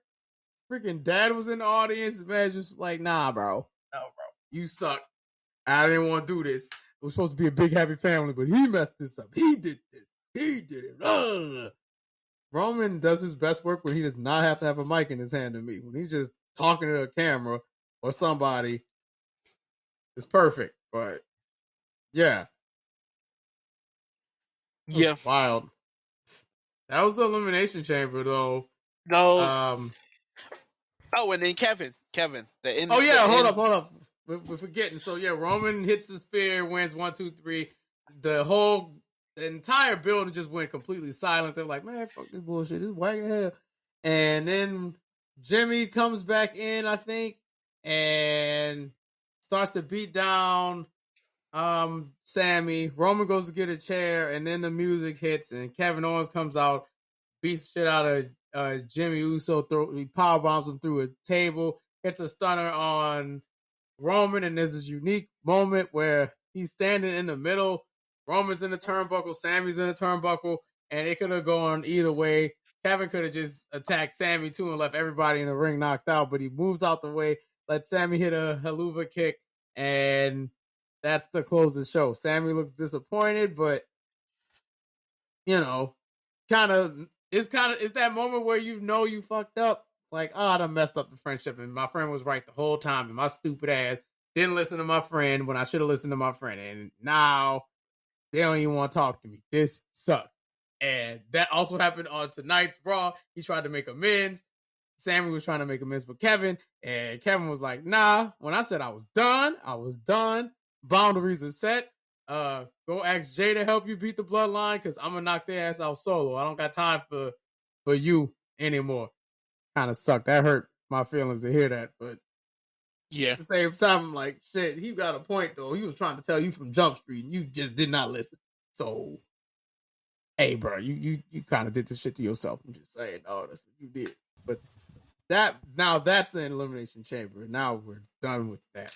Speaker 3: Freaking dad was in the audience. The man just like, nah, bro. No, bro. You suck. I didn't want to do this. It was supposed to be a big happy family, but he messed this up. He did this. He did it. Ugh. Roman does his best work when he does not have to have a mic in his hand to me. When he's just talking to a camera or somebody, it's perfect. But yeah.
Speaker 1: Yeah.
Speaker 3: Wild. That was the Elimination Chamber though.
Speaker 1: No. And then Kevin.
Speaker 3: Hold up. We're forgetting. So yeah, Roman hits the spear, wins 1, 2, 3. The entire building just went completely silent. They're like, man, fuck this bullshit. This is whack as hell. And then Jimmy comes back in, I think, and starts to beat down Sammy. Roman goes to get a chair, and then the music hits, and Kevin Owens comes out, beats the shit out of Jimmy Uso. He power bombs him through a table, hits a stunner on Roman, and there's this unique moment where he's standing in the middle. Roman's in the turnbuckle, Sammy's in the turnbuckle, and it could have gone either way. Kevin could have just attacked Sammy too and left everybody in the ring knocked out, but he moves out the way, lets Sammy hit a haluva kick, and that's to close the show. Sammy looks disappointed, but it's that moment where you fucked up. Like, I done messed up the friendship, and my friend was right the whole time, and my stupid ass didn't listen to my friend when I should have listened to my friend, and now they don't even want to talk to me. This sucks. And that also happened on tonight's Raw. He tried to make amends. Sammy was trying to make amends with Kevin, and Kevin was like, nah, when I said I was done, I was done. Boundaries are set. Go ask Jay to help you beat the bloodline, because I'm going to knock their ass out solo. I don't got time for you anymore. Kind of sucked. That hurt my feelings to hear that, but
Speaker 1: yeah.
Speaker 3: At the same time, I'm like, shit, he got a point, though. He was trying to tell you from Jump Street, and you just did not listen. So, hey, bro, you kind of did this shit to yourself. I'm just saying, oh, that's what you did. But that's an Elimination Chamber. Now we're done with that.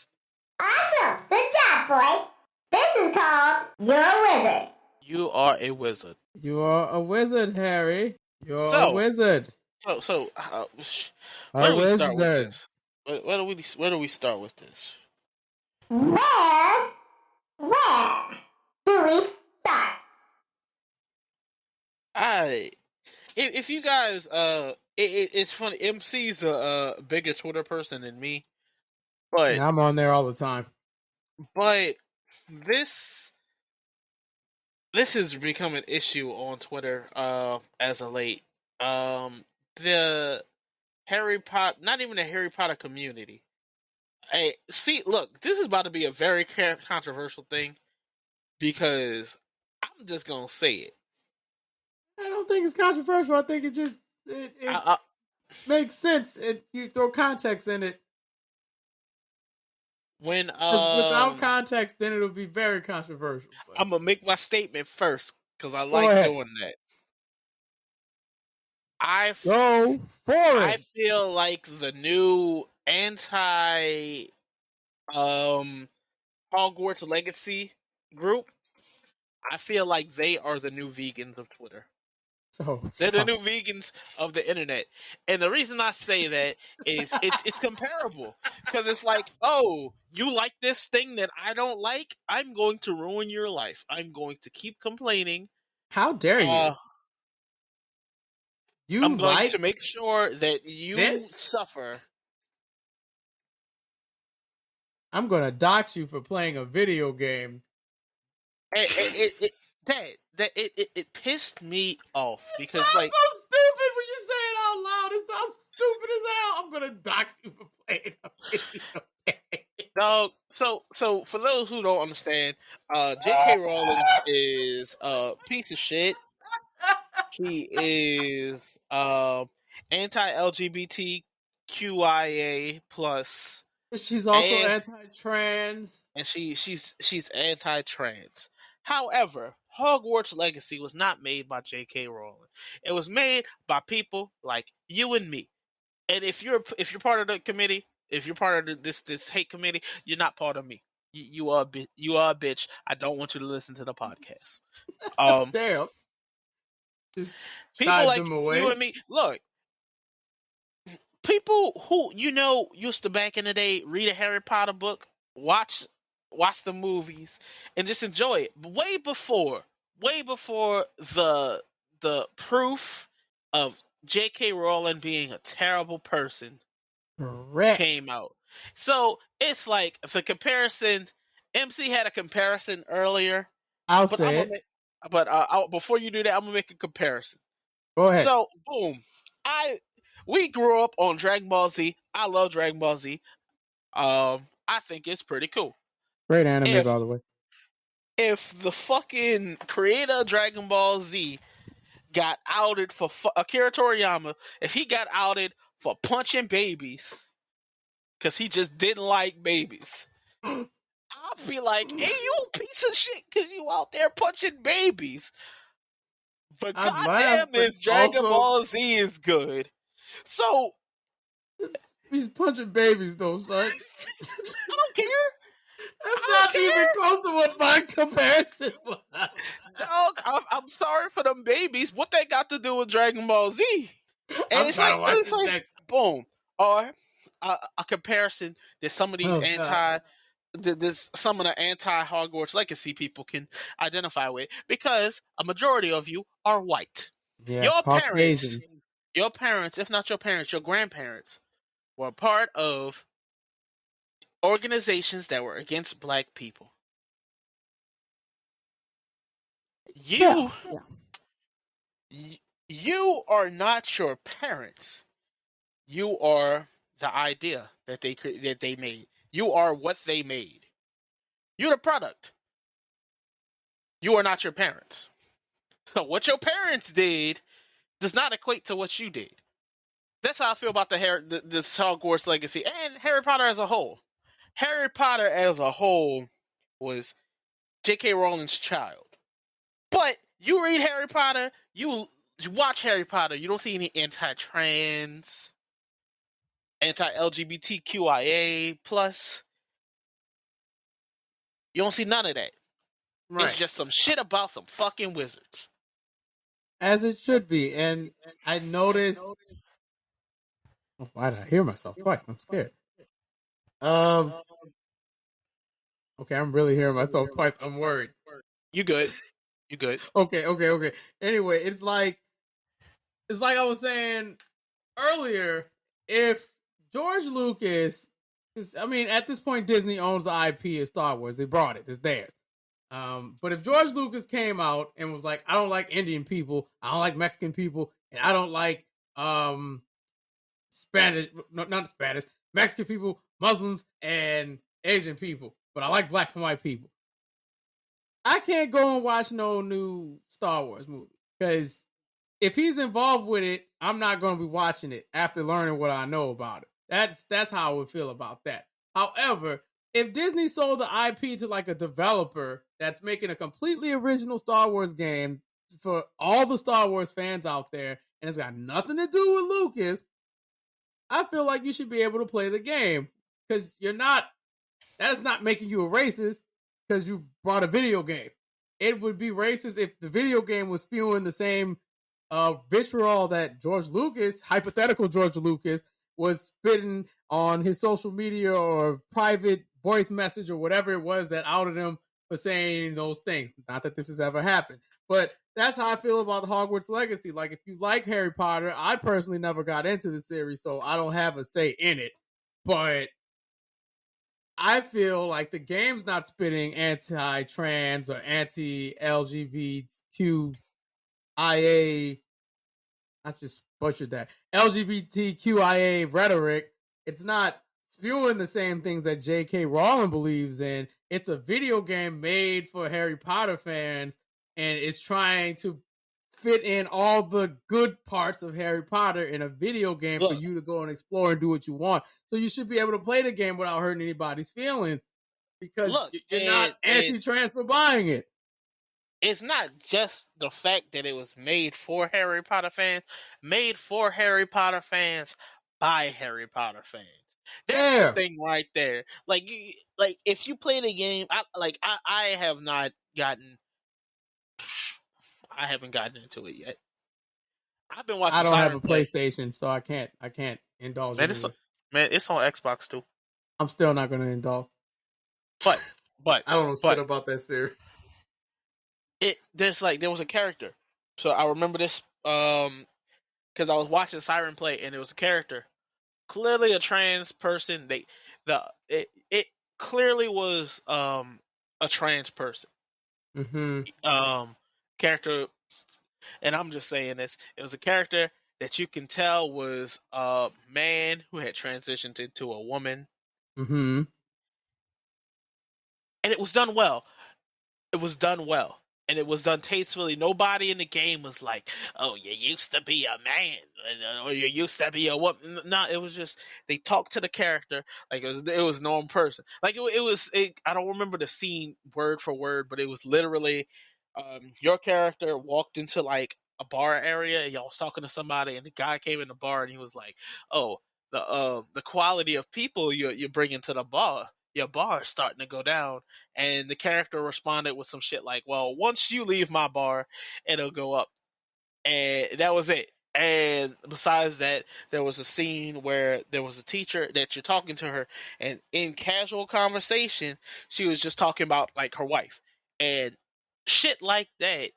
Speaker 2: Awesome. Good job, boys. This is called You're a Wizard.
Speaker 1: You are a wizard.
Speaker 3: You are a wizard, Harry. You're a wizard.
Speaker 1: So, where do we start with this? Where do we start with this?
Speaker 2: Where do we start?
Speaker 1: If you guys, it's funny. MC's a bigger Twitter person than me, but
Speaker 3: yeah, I'm on there all the time.
Speaker 1: But this has become an issue on Twitter as of late. The Harry Potter, not even the Harry Potter community. Look, this is about to be a very controversial thing because I'm just gonna say it.
Speaker 3: I don't think it's controversial. I think it just it makes sense if you throw context in it.
Speaker 1: When
Speaker 3: without context, then it'll be very controversial. But
Speaker 1: I'm gonna make my statement first because I like doing that. I feel like the new anti Hogwarts Legacy group, I feel like they are the new vegans of Twitter. They're the new vegans of the internet. And the reason I say that is it's comparable. Because it's like, oh, you like this thing that I don't like? I'm going to ruin your life. I'm going to keep complaining.
Speaker 3: How dare you?
Speaker 1: I'm going to make sure that you suffer.
Speaker 3: I'm going to dox you for playing a video game.
Speaker 1: It pissed me off because
Speaker 3: it sounds so stupid when you say it out loud. It sounds stupid as hell. I'm gonna dox you for playing a video game.
Speaker 1: No, so for those who don't understand, J.K. Rowling is a piece of shit. She is anti-LGBTQIA plus.
Speaker 3: She's also anti-trans,
Speaker 1: and she's anti-trans. However, Hogwarts Legacy was not made by J.K. Rowling. It was made by people like you and me. And if you're part of the committee, if you're part of this hate committee, you're not part of me. You are a bitch. I don't want you to listen to the podcast.
Speaker 3: Damn.
Speaker 1: Just people like you and me. Look, people who used to back in the day read a Harry Potter book, watch the movies, and just enjoy it. But way before the proof of J.K. Rowling being a terrible person came out. So it's like the comparison. MC had a comparison earlier.
Speaker 3: I'll say it.
Speaker 1: But before you do that, I'm gonna make a comparison.
Speaker 3: Go ahead.
Speaker 1: So boom, we grew up on Dragon Ball Z. I love Dragon Ball Z. I think it's pretty cool.
Speaker 3: Great anime, by the way.
Speaker 1: If the fucking creator of Dragon Ball Z got outed for Akira Toriyama, if he got outed for punching babies because he just didn't like babies, I'll be like, hey, you piece of shit because you out there punching babies. But goddamn, this Dragon Ball Z is good. So
Speaker 3: he's punching babies, though, son.
Speaker 1: I don't care.
Speaker 3: That's not even close to what my comparison was.
Speaker 1: dog, I'm sorry for them babies. What they got to do with Dragon Ball Z? And
Speaker 3: I'm trying to watch this next.
Speaker 1: Boom. Or a comparison that some of these some of the anti Hogwarts Legacy people can identify with, because a majority of you are white.
Speaker 3: Yeah, Caucasian.
Speaker 1: Your parents, if not your parents, your grandparents, were part of organizations that were against black people. You are not your parents. You are the idea that they made. You are what they made. You're the product. You are not your parents. So what your parents did does not equate to what you did. That's how I feel about the Hogwarts Legacy and Harry Potter as a whole. Harry Potter as a whole was J.K. Rowling's child. But you read Harry Potter, you watch Harry Potter, you don't see any anti-trans, anti-LGBTQIA plus. You don't see none of that. Right. It's just some shit about some fucking wizards.
Speaker 3: As it should be. And I noticed... Oh, why did I hear myself twice? I'm scared. Okay, I'm really hearing myself twice. I'm worried.
Speaker 1: You good. You good.
Speaker 3: Okay. Anyway, it's like I was saying earlier, if George Lucas... I mean, at this point, Disney owns the IP of Star Wars. They brought it. It's theirs. But if George Lucas came out and was like, I don't like Indian people, I don't like Mexican people, and I don't like Spanish, not Spanish, Mexican people, Muslims, and Asian people, but I like black and white people, I can't go and watch no new Star Wars movie. Because if he's involved with it, I'm not going to be watching it after learning what I know about it. That's how I would feel about that. However, if Disney sold the IP to like a developer that's making a completely original Star Wars game for all the Star Wars fans out there, and it's got nothing to do with Lucas, I feel like you should be able to play the game. Because that's not making you a racist because you brought a video game. It would be racist if the video game was spewing the same vitriol that George Lucas, hypothetical George Lucas, was spitting on his social media or private voice message or whatever it was that outed him for saying those things. Not that this has ever happened, but that's how I feel about the Hogwarts Legacy. Like, if you like Harry Potter, I personally never got into the series, so I don't have a say in it, but I feel like the game's not spitting anti-trans or anti-LGBTQIA. I just butchered that. LGBTQIA rhetoric. It's not spewing the same things that J.K. Rowling believes in. It's a video game made for Harry Potter fans, and it's trying to fit in all the good parts of Harry Potter in a video game for you to go and explore and do what you want. So you should be able to play the game without hurting anybody's feelings, because you're not anti-trans for buying it.
Speaker 1: It's not just the fact that it was made for Harry Potter fans, by Harry Potter fans. That's the thing right there. Like if you play the game, I haven't gotten into it yet. I've been watching.
Speaker 3: I don't have a PlayStation, so I can't indulge.
Speaker 1: Man, it's on Xbox too.
Speaker 3: I'm still not going to indulge.
Speaker 1: But
Speaker 3: I don't know shit about that series.
Speaker 1: There was a character. So I remember this because I was watching Siren play, and there was a character, clearly a trans person. It clearly was a trans person. Character, and I'm just saying this. It was a character that you can tell was a man who had transitioned into a woman. And it was done well. And it was done tastefully. Nobody in the game was like, "Oh, you used to be a man," or "You used to be a woman." No, it was just they talked to the character like it was a normal person. Like it was. I don't remember the scene word for word, but it was literally your character walked into like a bar area and y'all was talking to somebody, and the guy came in the bar and he was like, "Oh, the quality of people you bring into the bar. your bar is starting to go down. And the character responded with some shit like, well, once you leave my bar, it'll go up. And that was it. And besides that, there was a scene where there was a teacher that you're talking to her, and in casual conversation, she was just talking about like her wife and shit like that.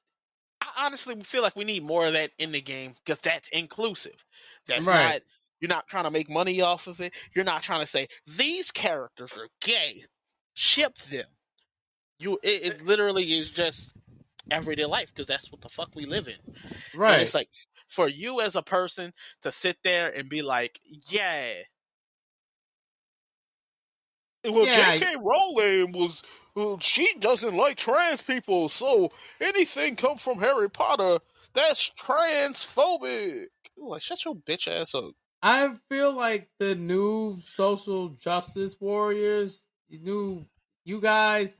Speaker 1: I honestly feel like we need more of that in the game because that's inclusive. That's
Speaker 3: Right.
Speaker 1: not, you're not trying to make money off of it. You're not trying to say these characters are gay. Ship them. It literally is just everyday life because that's what the fuck we live in. And it's
Speaker 3: Right.
Speaker 1: like for you as a person to sit there and be like, yeah, well,
Speaker 3: Yeah.
Speaker 1: J.K. Rowling was, well, she doesn't like trans people, so anything come from Harry Potter, that's transphobic. Like, shut your bitch ass up.
Speaker 3: I feel like the new social justice warriors, you guys,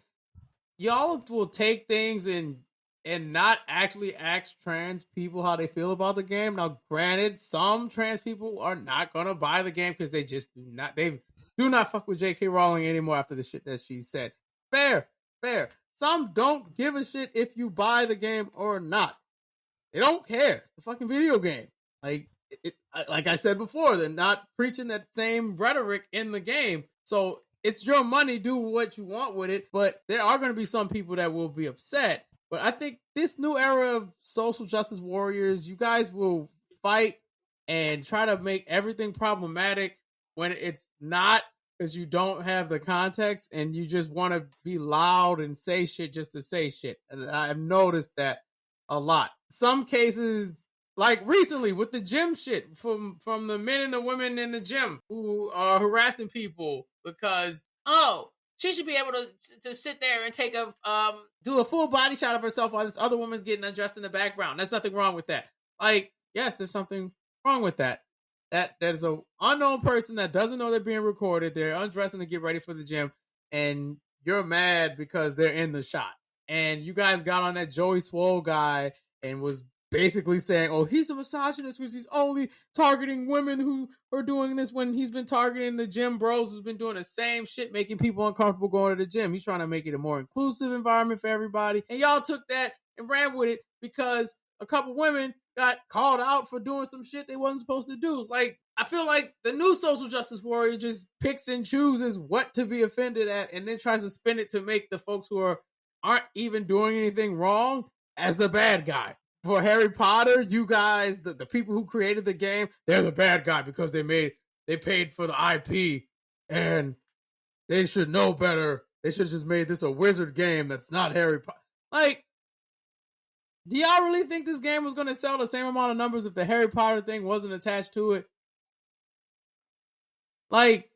Speaker 3: y'all will take things and not actually ask trans people how they feel about the game. Now, granted, some trans people are not gonna buy the game because they just do not fuck with J.K. Rowling anymore after the shit that she said. Fair, fair. Some don't give a shit if you buy the game or not. They don't care. It's a fucking video game. Like like I said before, they're not preaching that same rhetoric in the game. So it's your money. Do what you want with it. But there are going to be some people that will be upset. But I think this new era of social justice warriors, you guys will fight and try to make everything problematic when it's not, because you don't have the context and you just want to be loud and say shit just to say shit. And I've noticed that a lot. Some cases, like recently with the gym shit from the men and the women in the gym who are harassing people because she should be able to sit there and take a do a full body shot of herself while this other woman's getting undressed in the background. There's nothing wrong with that. Like, yes, there's something wrong with that. That there's a unknown person that doesn't know they're being recorded. They're undressing to get ready for the gym, and you're mad because they're in the shot. And you guys got on that Joey Swole guy and was basically saying, oh, he's a misogynist because he's only targeting women who are doing this when he's been targeting the gym bros who's been doing the same shit, making people uncomfortable going to the gym. He's trying to make it a more inclusive environment for everybody. And y'all took that and ran with it because a couple women got called out for doing some shit they wasn't supposed to do. It's like, I feel like the new social justice warrior just picks and chooses what to be offended at and then tries to spin it to make the folks who aren't even doing anything wrong as the bad guy. For Harry Potter, you guys, the people who created the game, they're the bad guy because they paid for the IP and they should know better. They should have just made this a wizard game that's not Harry Potter. Like, do y'all really think this game was going to sell the same amount of numbers if the Harry Potter thing wasn't attached to it? Like,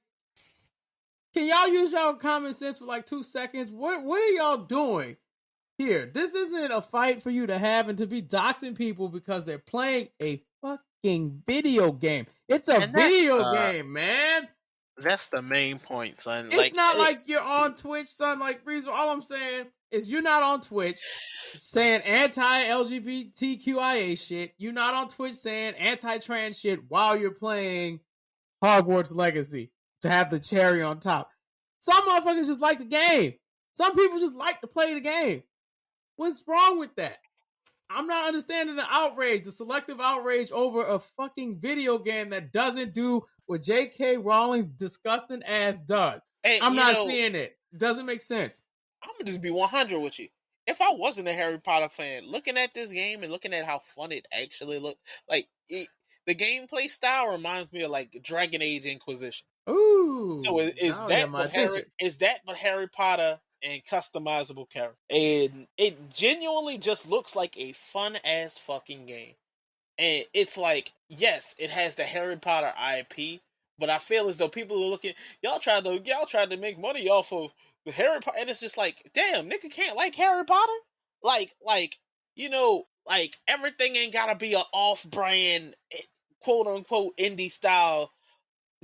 Speaker 3: can y'all use y'all common sense for like 2 seconds? What are y'all doing here? This isn't a fight for you to have and to be doxing people because they're playing a fucking video game. It's a video game, man.
Speaker 1: That's the main point, son.
Speaker 3: It's not like you're on Twitch, son. Like, reason all I'm saying is you're not on Twitch saying anti-LGBTQIA shit. You're not on Twitch saying anti-trans shit while you're playing Hogwarts Legacy to have the cherry on top. Some motherfuckers just like the game. Some people just like to play the game. What's wrong with that? I'm not understanding the outrage, the selective outrage over a fucking video game that doesn't do what J.K. Rowling's disgusting ass does. Hey, I'm not seeing it. It doesn't make sense.
Speaker 1: I'm going to just be 100 with you. If I wasn't a Harry Potter fan, looking at this game and looking at how fun it actually looked, like, the gameplay style reminds me of, like, Dragon Age Inquisition.
Speaker 3: Ooh.
Speaker 1: So is that but Harry Potter and customizable character? And it genuinely just looks like a fun-ass fucking game. And it's like, yes, it has the Harry Potter IP, but I feel as though people are looking, y'all tried to make money off of the Harry Potter, and it's just like, damn, nigga can't like Harry Potter? Like, everything ain't gotta be an off-brand, quote-unquote, indie-style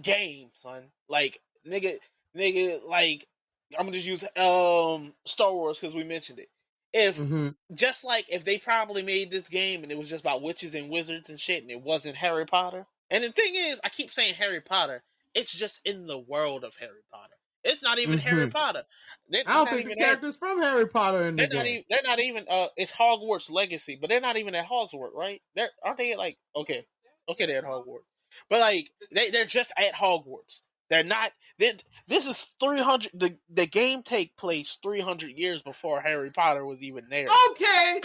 Speaker 1: game, son. Like, nigga, like, I'm gonna just use, Star Wars, because we mentioned it. Just like if they probably made this game and it was just about witches and wizards and shit and it wasn't Harry Potter. And the thing is, I keep saying Harry Potter, it's just in the world of Harry Potter. It's not even Harry Potter.
Speaker 3: I don't think the characters from Harry Potter in the game.
Speaker 1: They're not even. It's Hogwarts Legacy, but they're not even at Hogwarts, right? Aren't they like okay, they're at Hogwarts, but like they're just at Hogwarts. They're not. This is 300. The game take place 300 years before Harry Potter was even there.
Speaker 3: Okay,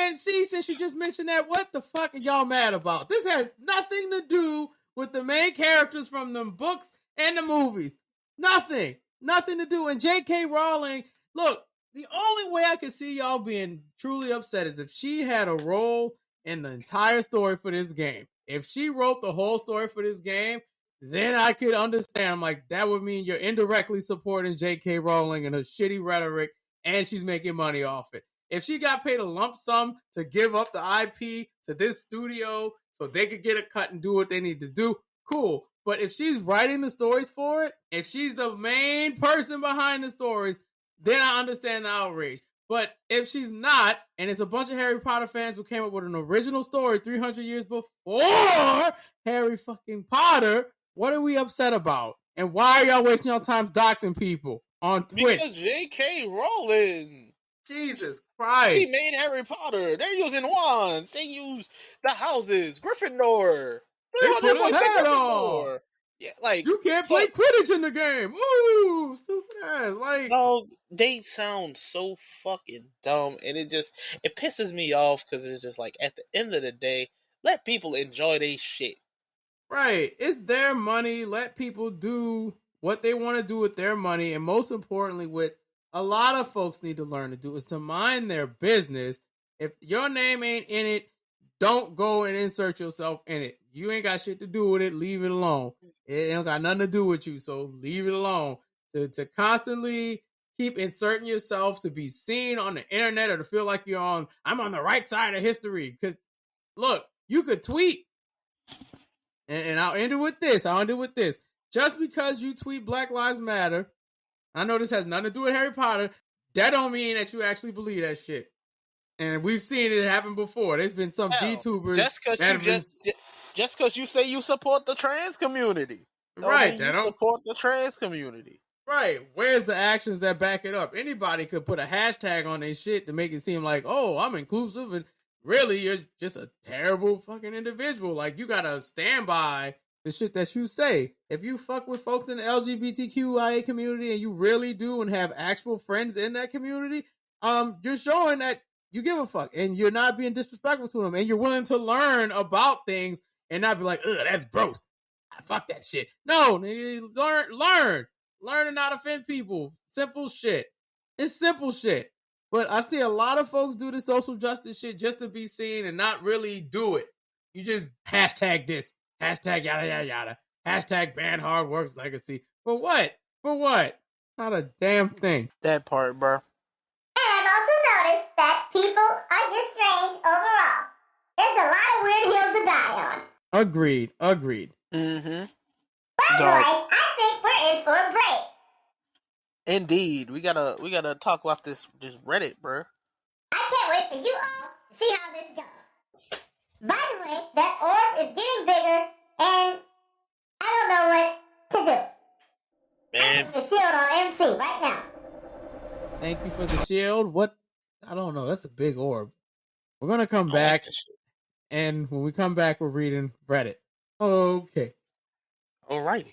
Speaker 3: and see, since you just mentioned that, what the fuck are y'all mad about? This has nothing to do with the main characters from the books and the movies. Nothing to do. And J.K. Rowling, look, the only way I could see y'all being truly upset is if she had a role in the entire story for this game. If she wrote the whole story for this game, then I could understand. I'm like, that would mean you're indirectly supporting J.K. Rowling and her shitty rhetoric, and she's making money off it. If she got paid a lump sum to give up the IP to this studio so they could get a cut and do what they need to do, cool. But if she's writing the stories for it, if she's the main person behind the stories, then I understand the outrage. But if she's not, and it's a bunch of Harry Potter fans who came up with an original story 300 years before Harry fucking Potter, what are we upset about? And why are y'all wasting your time doxing people on Twitch?
Speaker 1: Because J.K. Rowling.
Speaker 3: Jesus Christ.
Speaker 1: She made Harry Potter. They're using wands. They use the houses. Gryffindor.
Speaker 3: They put a hat on.
Speaker 1: Yeah, like
Speaker 3: you can't play Quidditch in the game. Ooh, stupid ass. Like,
Speaker 1: no, they sound so fucking dumb, and it pisses me off because it's just like at the end of the day, let people enjoy their shit.
Speaker 3: Right, it's their money. Let people do what they want to do with their money, and most importantly, what a lot of folks need to learn to do is to mind their business. If your name ain't in it, don't go and insert yourself in it. You ain't got shit to do with it. Leave it alone. It ain't got nothing to do with you, so leave it alone. To constantly keep inserting yourself to be seen on the internet or to feel like I'm on the right side of history. Because, look, you could tweet, and I'll end it with this. Just because you tweet Black Lives Matter, I know this has nothing to do with Harry Potter, that don't mean that you actually believe that shit. And we've seen it happen before. There's been some VTubers.
Speaker 1: Just because you say you support the trans community.
Speaker 3: Right.
Speaker 1: Support the trans community.
Speaker 3: Right. Where's the actions that back it up? Anybody could put a hashtag on their shit to make it seem like, oh, I'm inclusive, and really you're just a terrible fucking individual. Like, you gotta stand by the shit that you say. If you fuck with folks in the LGBTQIA community and you really do and have actual friends in that community, you're showing that you give a fuck and you're not being disrespectful to them and you're willing to learn about things and not be like, ugh, that's gross. Fuck that shit. No, learn and not offend people. Simple shit. It's simple shit. But I see a lot of folks do the social justice shit just to be seen and not really do it. You just hashtag this, hashtag yada yada yada, hashtag ban Hogwarts Legacy. For what? Not a damn thing.
Speaker 1: That part, bro.
Speaker 2: I've also noticed that people are just strange overall. There's a lot of weird hills to die on.
Speaker 3: Agreed.
Speaker 1: Mm-hmm.
Speaker 2: But anyway, I think we're in for a break.
Speaker 1: Indeed. We gotta talk about this Reddit, bro.
Speaker 2: I can't wait for you all to see how this goes. By the way, that orb is getting bigger, and I don't know what to do.
Speaker 1: Man.
Speaker 2: I'm putting the shield on MC right now.
Speaker 3: Thank you for the shield. What? I don't know. That's a big orb. We're going to come back. And when we come back, we're reading Reddit. Okay.
Speaker 1: All right.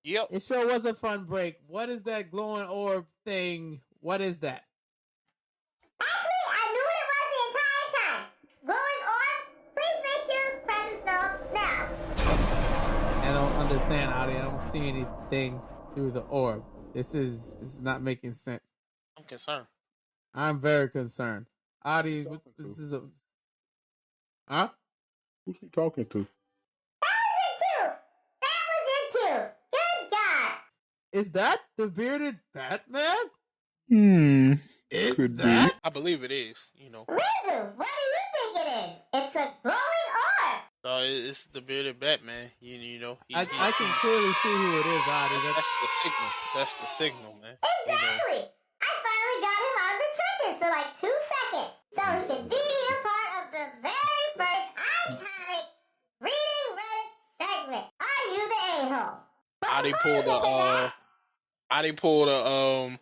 Speaker 1: Yep.
Speaker 3: It sure was a fun break. What is that glowing orb thing? What is that?
Speaker 2: Actually, I knew what it was the entire time. Glowing orb, please make your presence known now.
Speaker 3: I don't understand, Adi. I don't see anything through the orb. This is not making sense.
Speaker 1: I'm concerned.
Speaker 3: I'm very concerned. Adi, this is a huh?
Speaker 4: Who's she talking to?
Speaker 2: That was your cue. Good God.
Speaker 3: Is that the bearded Batman?
Speaker 4: Is
Speaker 3: Could that?
Speaker 1: I believe it is.
Speaker 2: Rizu, what do you think it is? It's a glowing orb.
Speaker 1: It's the bearded Batman. You know.
Speaker 3: I can clearly see who it is, Adi.
Speaker 1: That's the signal. That's the signal, man.
Speaker 2: Exactly. I finally got him out of the trenches for like 2 seconds, so he can be a part of the very first iconic Readin Reddit segment. Are you the a-hole?
Speaker 1: Adi pulled a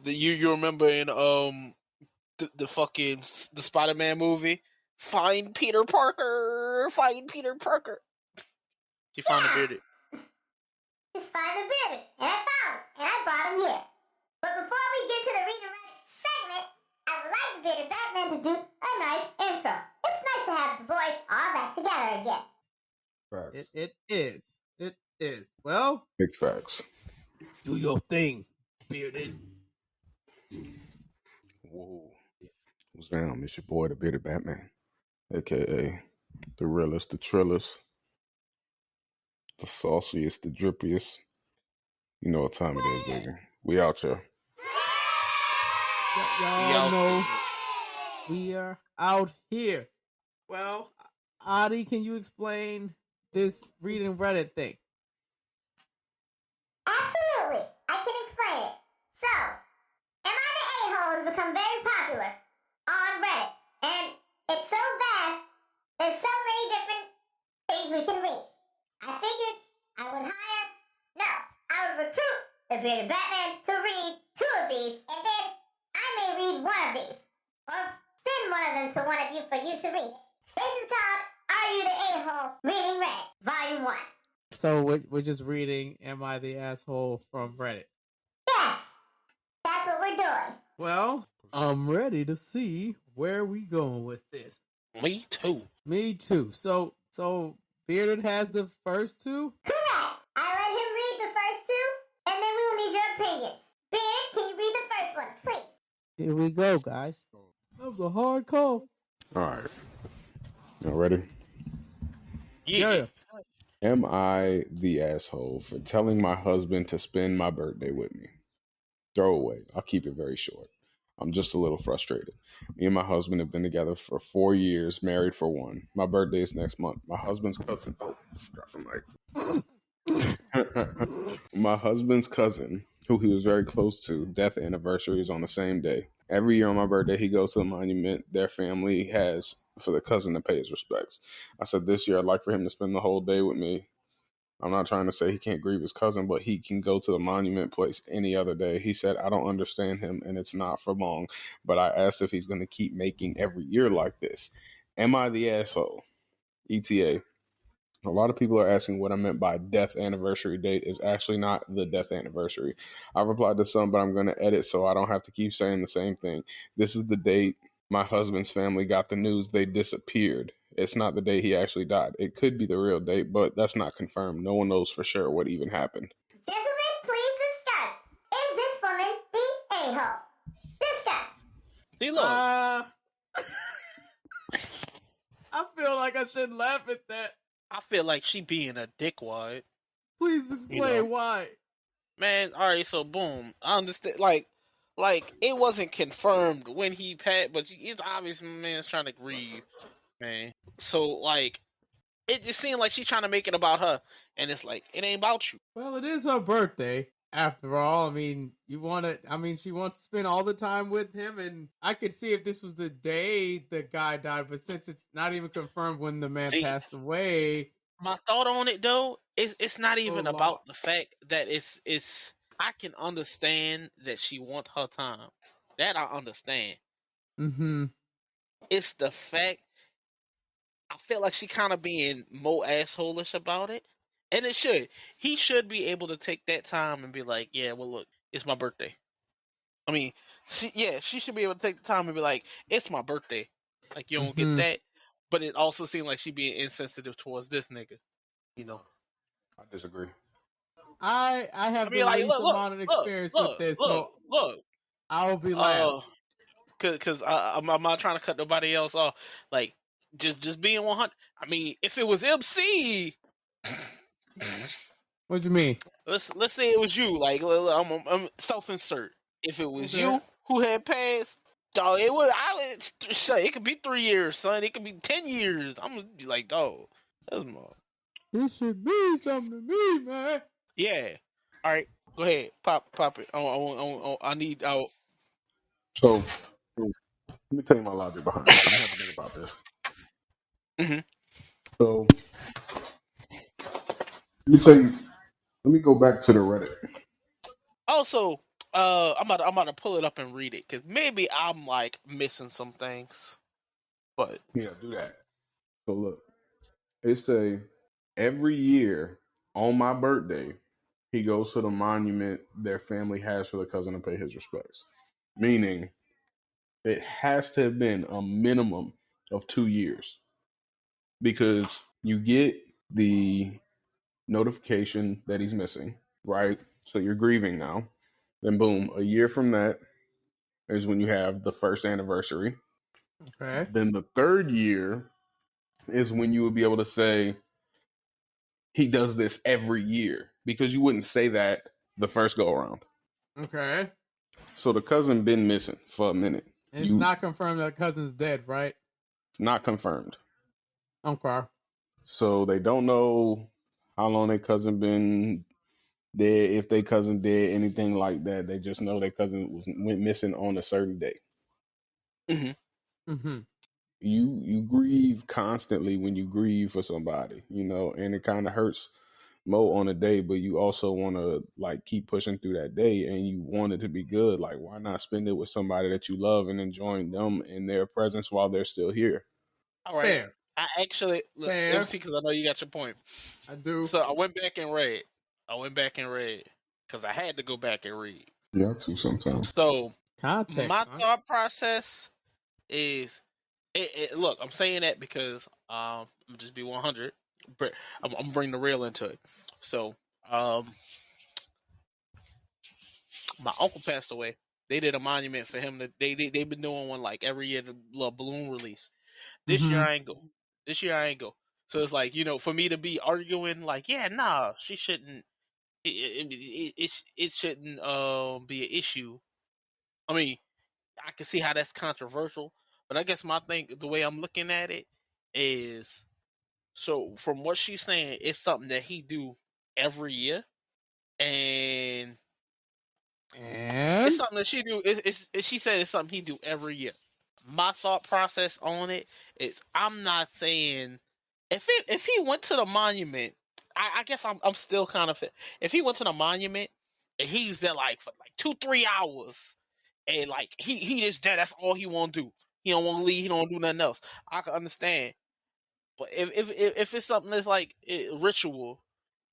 Speaker 1: you remember in the fucking the Spider-Man movie? Find Peter Parker. She found the bearded.
Speaker 2: Just find the bearded, and I found him, and I brought him here. But before we get to the Readin Reddit segment, I would like the bearded Batman to do a nice intro. It's nice to have the boys all back together again.
Speaker 4: Facts.
Speaker 3: It is. It is. Well,
Speaker 4: Big facts.
Speaker 3: do your thing, bearded.
Speaker 4: Whoa. What's down? It's your boy, the bearded Batman, aka the realest, the trillest, the sauciest, the drippiest. You know what time it is, baby. We out here.
Speaker 3: Y'all know we are out here. Well, Adi, can you explain this Readin Reddit thing?
Speaker 2: Absolutely, I can explain it. So, Am I the A-hole has become very popular on Reddit, and it's so vast, there's so many different things we can read. I figured I would recruit the bearded Batman to read 2 of these, and then I may read 1 of these, or send 1 of them to one of you for you to read. This is called Are You the A-hole? Readin Reddit, Volume 1.
Speaker 3: So we're just reading Am I the Asshole from Reddit?
Speaker 2: Yes, that's what we're doing.
Speaker 3: Well, I'm ready to see where we going with this.
Speaker 1: Me too.
Speaker 3: Me too. So Bearded has the first 2?
Speaker 2: Correct. I let him read the first 2, and then we will need your opinions. Beard, can you read the first one, please?
Speaker 3: Here we go, guys. That was a hard call.
Speaker 4: All right. Y'all ready?
Speaker 3: Yeah.
Speaker 4: Am I the asshole for telling my husband to spend my birthday with me? Throwaway. I'll keep it very short. I'm just a little frustrated. Me and my husband have been together for 4 years, married for 1. My birthday is next month. My husband's cousin. Oh, drop the mic. My husband's cousin, who he was very close to, death anniversary is on the same day. Every year on my birthday, he goes to the monument their family has for the cousin to pay his respects. I said this year I'd like for him to spend the whole day with me. I'm not trying to say he can't grieve his cousin, but he can go to the monument place any other day. He said, I don't understand him, and it's not for long. But I asked if he's going to keep making every year like this. Am I the asshole? ETA. A lot of people are asking what I meant by death anniversary date is actually not the death anniversary. I replied to some, but I'm going to edit so I don't have to keep saying the same thing. This is the date my husband's family got the news they disappeared. It's not the day he actually died. It could be the real date, but that's not confirmed. No one knows for sure what even happened.
Speaker 2: Gentlemen, please discuss. Is this woman the a-hole? Discuss.
Speaker 1: D-Lo.
Speaker 3: I feel like I shouldn't laugh at that.
Speaker 1: I feel like she being a dickwad.
Speaker 3: Please explain why.
Speaker 1: Man, alright, so boom. I understand, like it wasn't confirmed when he passed, but it's obvious man's trying to grieve, man. So, like, it just seemed like she's trying to make it about her, and it's like, it ain't about you.
Speaker 3: Well, it is her birthday, after all. I mean, she wants to spend all the time with him, and I could see if this was the day the guy died, but since it's not even confirmed when the man passed away.
Speaker 1: My thought on it, though, it's not even about the fact that it's I can understand that she wants her time. That I understand.
Speaker 3: Mm-hmm.
Speaker 1: It's the fact I feel like she kind of being more asshole-ish about it. And it should. He should be able to take that time and be like, yeah, well, look, it's my birthday. I mean, she should be able to take the time and be like, it's my birthday. Like, you don't get that. But it also seemed like she being insensitive towards this nigga. You know?
Speaker 4: I disagree.
Speaker 3: I have the
Speaker 1: like,
Speaker 3: least amount of experience with this, so I'll be last.
Speaker 1: Cause I'm not trying to cut nobody else off. Like, just being 100. I mean, if it was MC,
Speaker 3: what do you mean?
Speaker 1: Let's say it was you. Like, I'm self-insert. If it was you who had passed, dog, it could be 3 years, son. It could be 10 years. I'm gonna be like, dog, that's more.
Speaker 3: This should mean something to me, man.
Speaker 1: Yeah. All right, go ahead, pop it. I need.
Speaker 4: So, let me tell you my logic behind this. I have to think about this.
Speaker 1: Mm-hmm.
Speaker 4: So, let me go back to the Reddit.
Speaker 1: Also, I'm about to pull it up and read it because maybe I'm like missing some things. But
Speaker 4: yeah, do that. So look, it say every year on my birthday, he goes to the monument their family has for the cousin to pay his respects. Meaning, it has to have been a minimum of 2 years because you get the notification that he's missing, right? So you're grieving now. Then boom, a year from that is when you have the first anniversary.
Speaker 3: Okay.
Speaker 4: Then the third year is when you would be able to say he does this every year because you wouldn't say that the first go around.
Speaker 3: Okay.
Speaker 4: So the cousin been missing for a minute.
Speaker 3: And it's not confirmed that the cousin's dead, right?
Speaker 4: Not confirmed.
Speaker 3: Okay.
Speaker 4: So they don't know how long their cousin been dead, if their cousin did anything like that. They just know their cousin went missing on a certain day.
Speaker 1: Mm-hmm.
Speaker 3: Mm-hmm.
Speaker 4: You grieve constantly when you grieve for somebody, and it kind of hurts more on a day, but you also want to like keep pushing through that day and you want it to be good. Like, why not spend it with somebody that you love and enjoying them in their presence while they're still here?
Speaker 1: All right.
Speaker 3: Fair.
Speaker 1: I actually let me see because I know you got your point.
Speaker 3: I do.
Speaker 1: So I went back and read. Because I had to go back and read.
Speaker 4: Yeah, too sometimes.
Speaker 1: So
Speaker 3: context.
Speaker 1: My thought process is, look, I'm saying that because I'm just be 100, but I'm bringing the real into it. So my uncle passed away. They did a monument for him. They've been doing one like every year, the little balloon release. This year I ain't go. So it's like, for me to be arguing like, yeah, nah, she shouldn't. It shouldn't be an issue. I mean, I can see how that's controversial, but I guess the way I'm looking at it is, so from what she's saying, it's something that he do every year, and it's something that she do. She said it's something he do every year. My thought process on it is, I'm not saying if he went to the monument, I guess I'm still kind of, if he went to the monument and he's there like for like 2-3 hours and like he just there, that's all he want to do. He don't want to leave. He don't do nothing else. I can understand, but if it's something that's like ritual,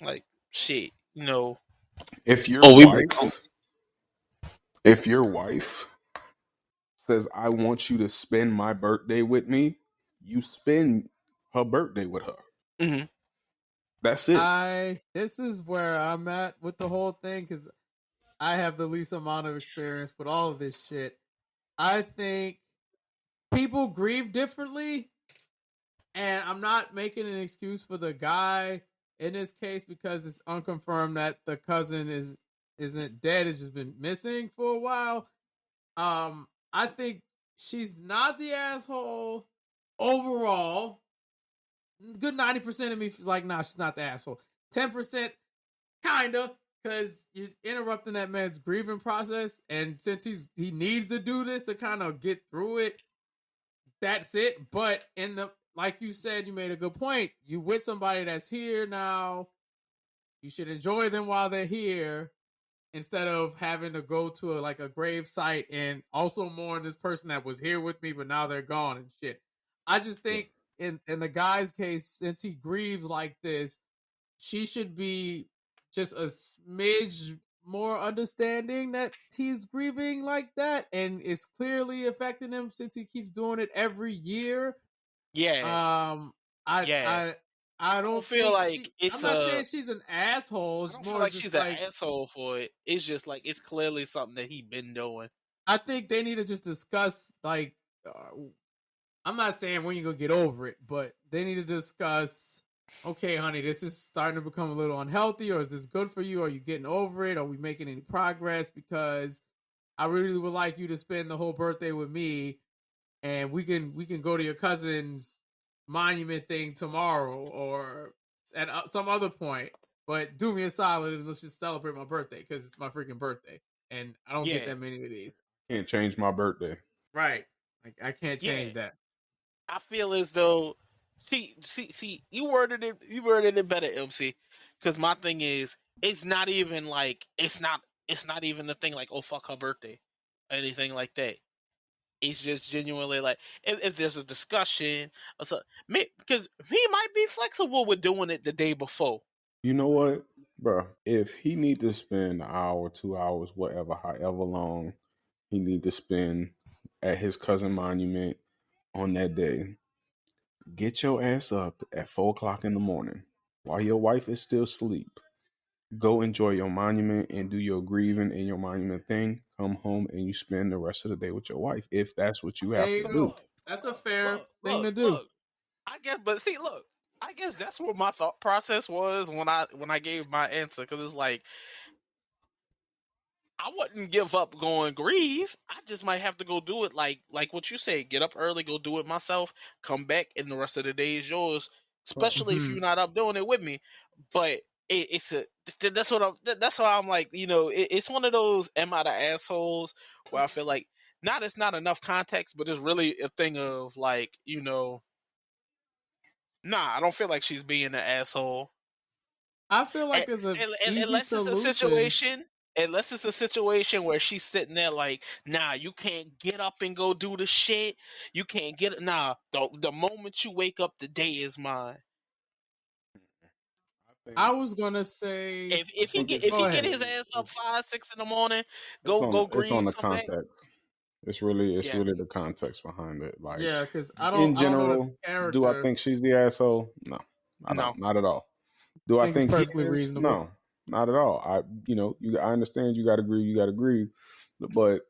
Speaker 1: like shit,
Speaker 4: If your
Speaker 1: oh, we
Speaker 4: if your wife says, I want you to spend my birthday with me, you spend her birthday with her.
Speaker 1: Mm-hmm.
Speaker 4: That's it.
Speaker 3: This is where I'm at with the whole thing because I have the least amount of experience with all of this shit. I think people grieve differently, and I'm not making an excuse for the guy in this case because it's unconfirmed that the cousin isn't dead. It's just been missing for a while. I think she's not the asshole overall. Good 90% of me is like, nah, she's not the asshole. 10%, kinda, because you're interrupting that man's grieving process, and since he needs to do this to kind of get through it, that's it. But like you said, you made a good point. You with somebody that's here now, you should enjoy them while they're here instead of having to go to a grave site and also mourn this person that was here with me, but now they're gone and shit. I just think in the guy's case, since he grieves like this, she should be just a smidge more understanding that he's grieving like that, and it's clearly affecting him since he keeps doing it every year.
Speaker 1: Yeah.
Speaker 3: I I don't
Speaker 1: feel
Speaker 3: think
Speaker 1: like it's
Speaker 3: I'm not saying she's an asshole. It's
Speaker 1: I don't feel
Speaker 3: more
Speaker 1: like
Speaker 3: just
Speaker 1: she's an asshole for it. It's just like it's clearly something that he been doing.
Speaker 3: I think they need to just discuss like I'm not saying when you're gonna get over it, but they need to discuss. Okay, honey, this is starting to become a little unhealthy, or is this good for you? Are you getting over it? Are we making any progress? Because I really would like you to spend the whole birthday with me, and we can go to your cousin's monument thing tomorrow or at some other point. But do me a solid and let's just celebrate my birthday because it's my freaking birthday, and I don't get that many of these.
Speaker 4: Can't change my birthday.
Speaker 3: Right, I can't change that.
Speaker 1: I feel as though see you worded it better, MC. Because my thing is, it's not even like it's not even the thing like, oh, fuck her birthday, or anything like that. It's just genuinely like if there's a discussion, because he might be flexible with doing it the day before.
Speaker 4: You know what, bro? If he need to spend an hour, 2 hours, whatever, however long he need to spend at his cousin monument on that day, get your ass up at 4:00 in the morning while your wife is still asleep. Go enjoy your monument and do your grieving and your monument thing. Come home and you spend the rest of the day with your wife if that's what you have to do.
Speaker 3: That's a fair thing to do.
Speaker 1: I guess that's what my thought process was when I gave my answer, because it's like I wouldn't give up going grieve. I just might have to go do it like what you say. Get up early, go do it myself, come back, and the rest of the day is yours. Especially if you're not up doing it with me. But that's why I'm like, it's one of those am I the assholes where I feel like it's not enough context, but it's really a thing of like, I don't feel like she's being an asshole.
Speaker 3: I feel like there's a easy solution.
Speaker 1: Unless it's a situation where she's sitting there like, nah, you can't get up and go do the shit. You can't get it. Nah, the moment you wake up, the day is mine.
Speaker 3: I was gonna say
Speaker 1: if he get his ass up 5, 6 in the morning, go grieve.
Speaker 4: It's on the
Speaker 1: come
Speaker 4: context.
Speaker 1: Back.
Speaker 4: It's really the context behind it. Like,
Speaker 3: because
Speaker 4: in general,
Speaker 3: I don't know the character.
Speaker 4: do I think she's the asshole? No, I don't. Not at all. Do I think
Speaker 3: it's perfectly reasonable?
Speaker 4: No, not at all. I understand you got to grieve, but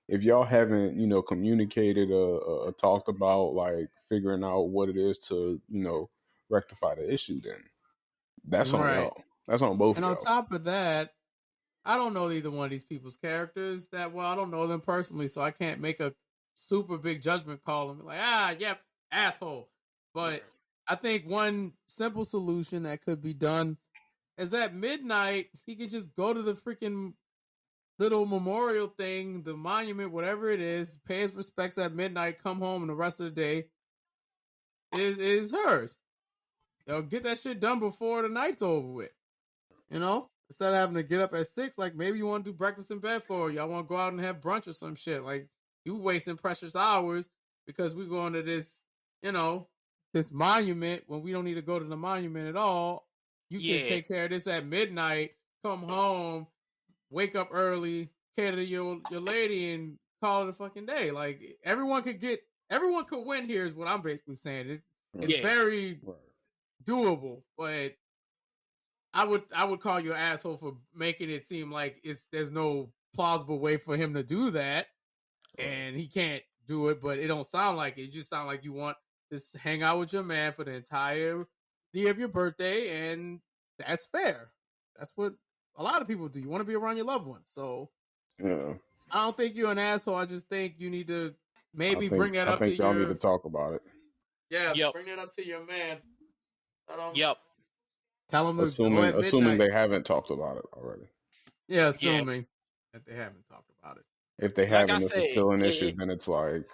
Speaker 4: if y'all haven't communicated or talked about like figuring out what it is to rectify the issue, then that's on y'all. That's on both.
Speaker 3: And
Speaker 4: of
Speaker 3: on top of that, I don't know either one of these people's characters that well. I don't know them personally, so I can't make a super big judgment call and be like, yep, asshole. But I think one simple solution that could be done is at midnight, he could just go to the freaking little memorial thing, the monument, whatever it is, pay his respects at midnight, come home, and the rest of the day is hers. They'll get that shit done before the night's over with. Instead of having to get up at 6, like maybe you want to do breakfast in bed for y'all want to go out and have brunch or some shit. Like you wasting precious hours because we going to this, this monument when we don't need to go to the monument at all. You can take care of this at midnight, come home, wake up early, care to your lady, and call it a fucking day. Like everyone could win here is what I'm basically saying. It's very doable, but I would call you an asshole for making it seem like there's no plausible way for him to do that, and he can't do it. But it don't sound like it. It just sound like you want to hang out with your man for the entire day of your birthday, and that's fair. That's what a lot of people do. You want to be around your loved ones, so I don't think you're an asshole. I just think you need to bring that up to
Speaker 4: y'all need to talk about it.
Speaker 3: Yeah, bring that up to your man. Tell them
Speaker 4: assuming they haven't talked about it already.
Speaker 3: Yeah, assuming that they haven't talked about it.
Speaker 4: If they haven't, if it's still an issue, then it's like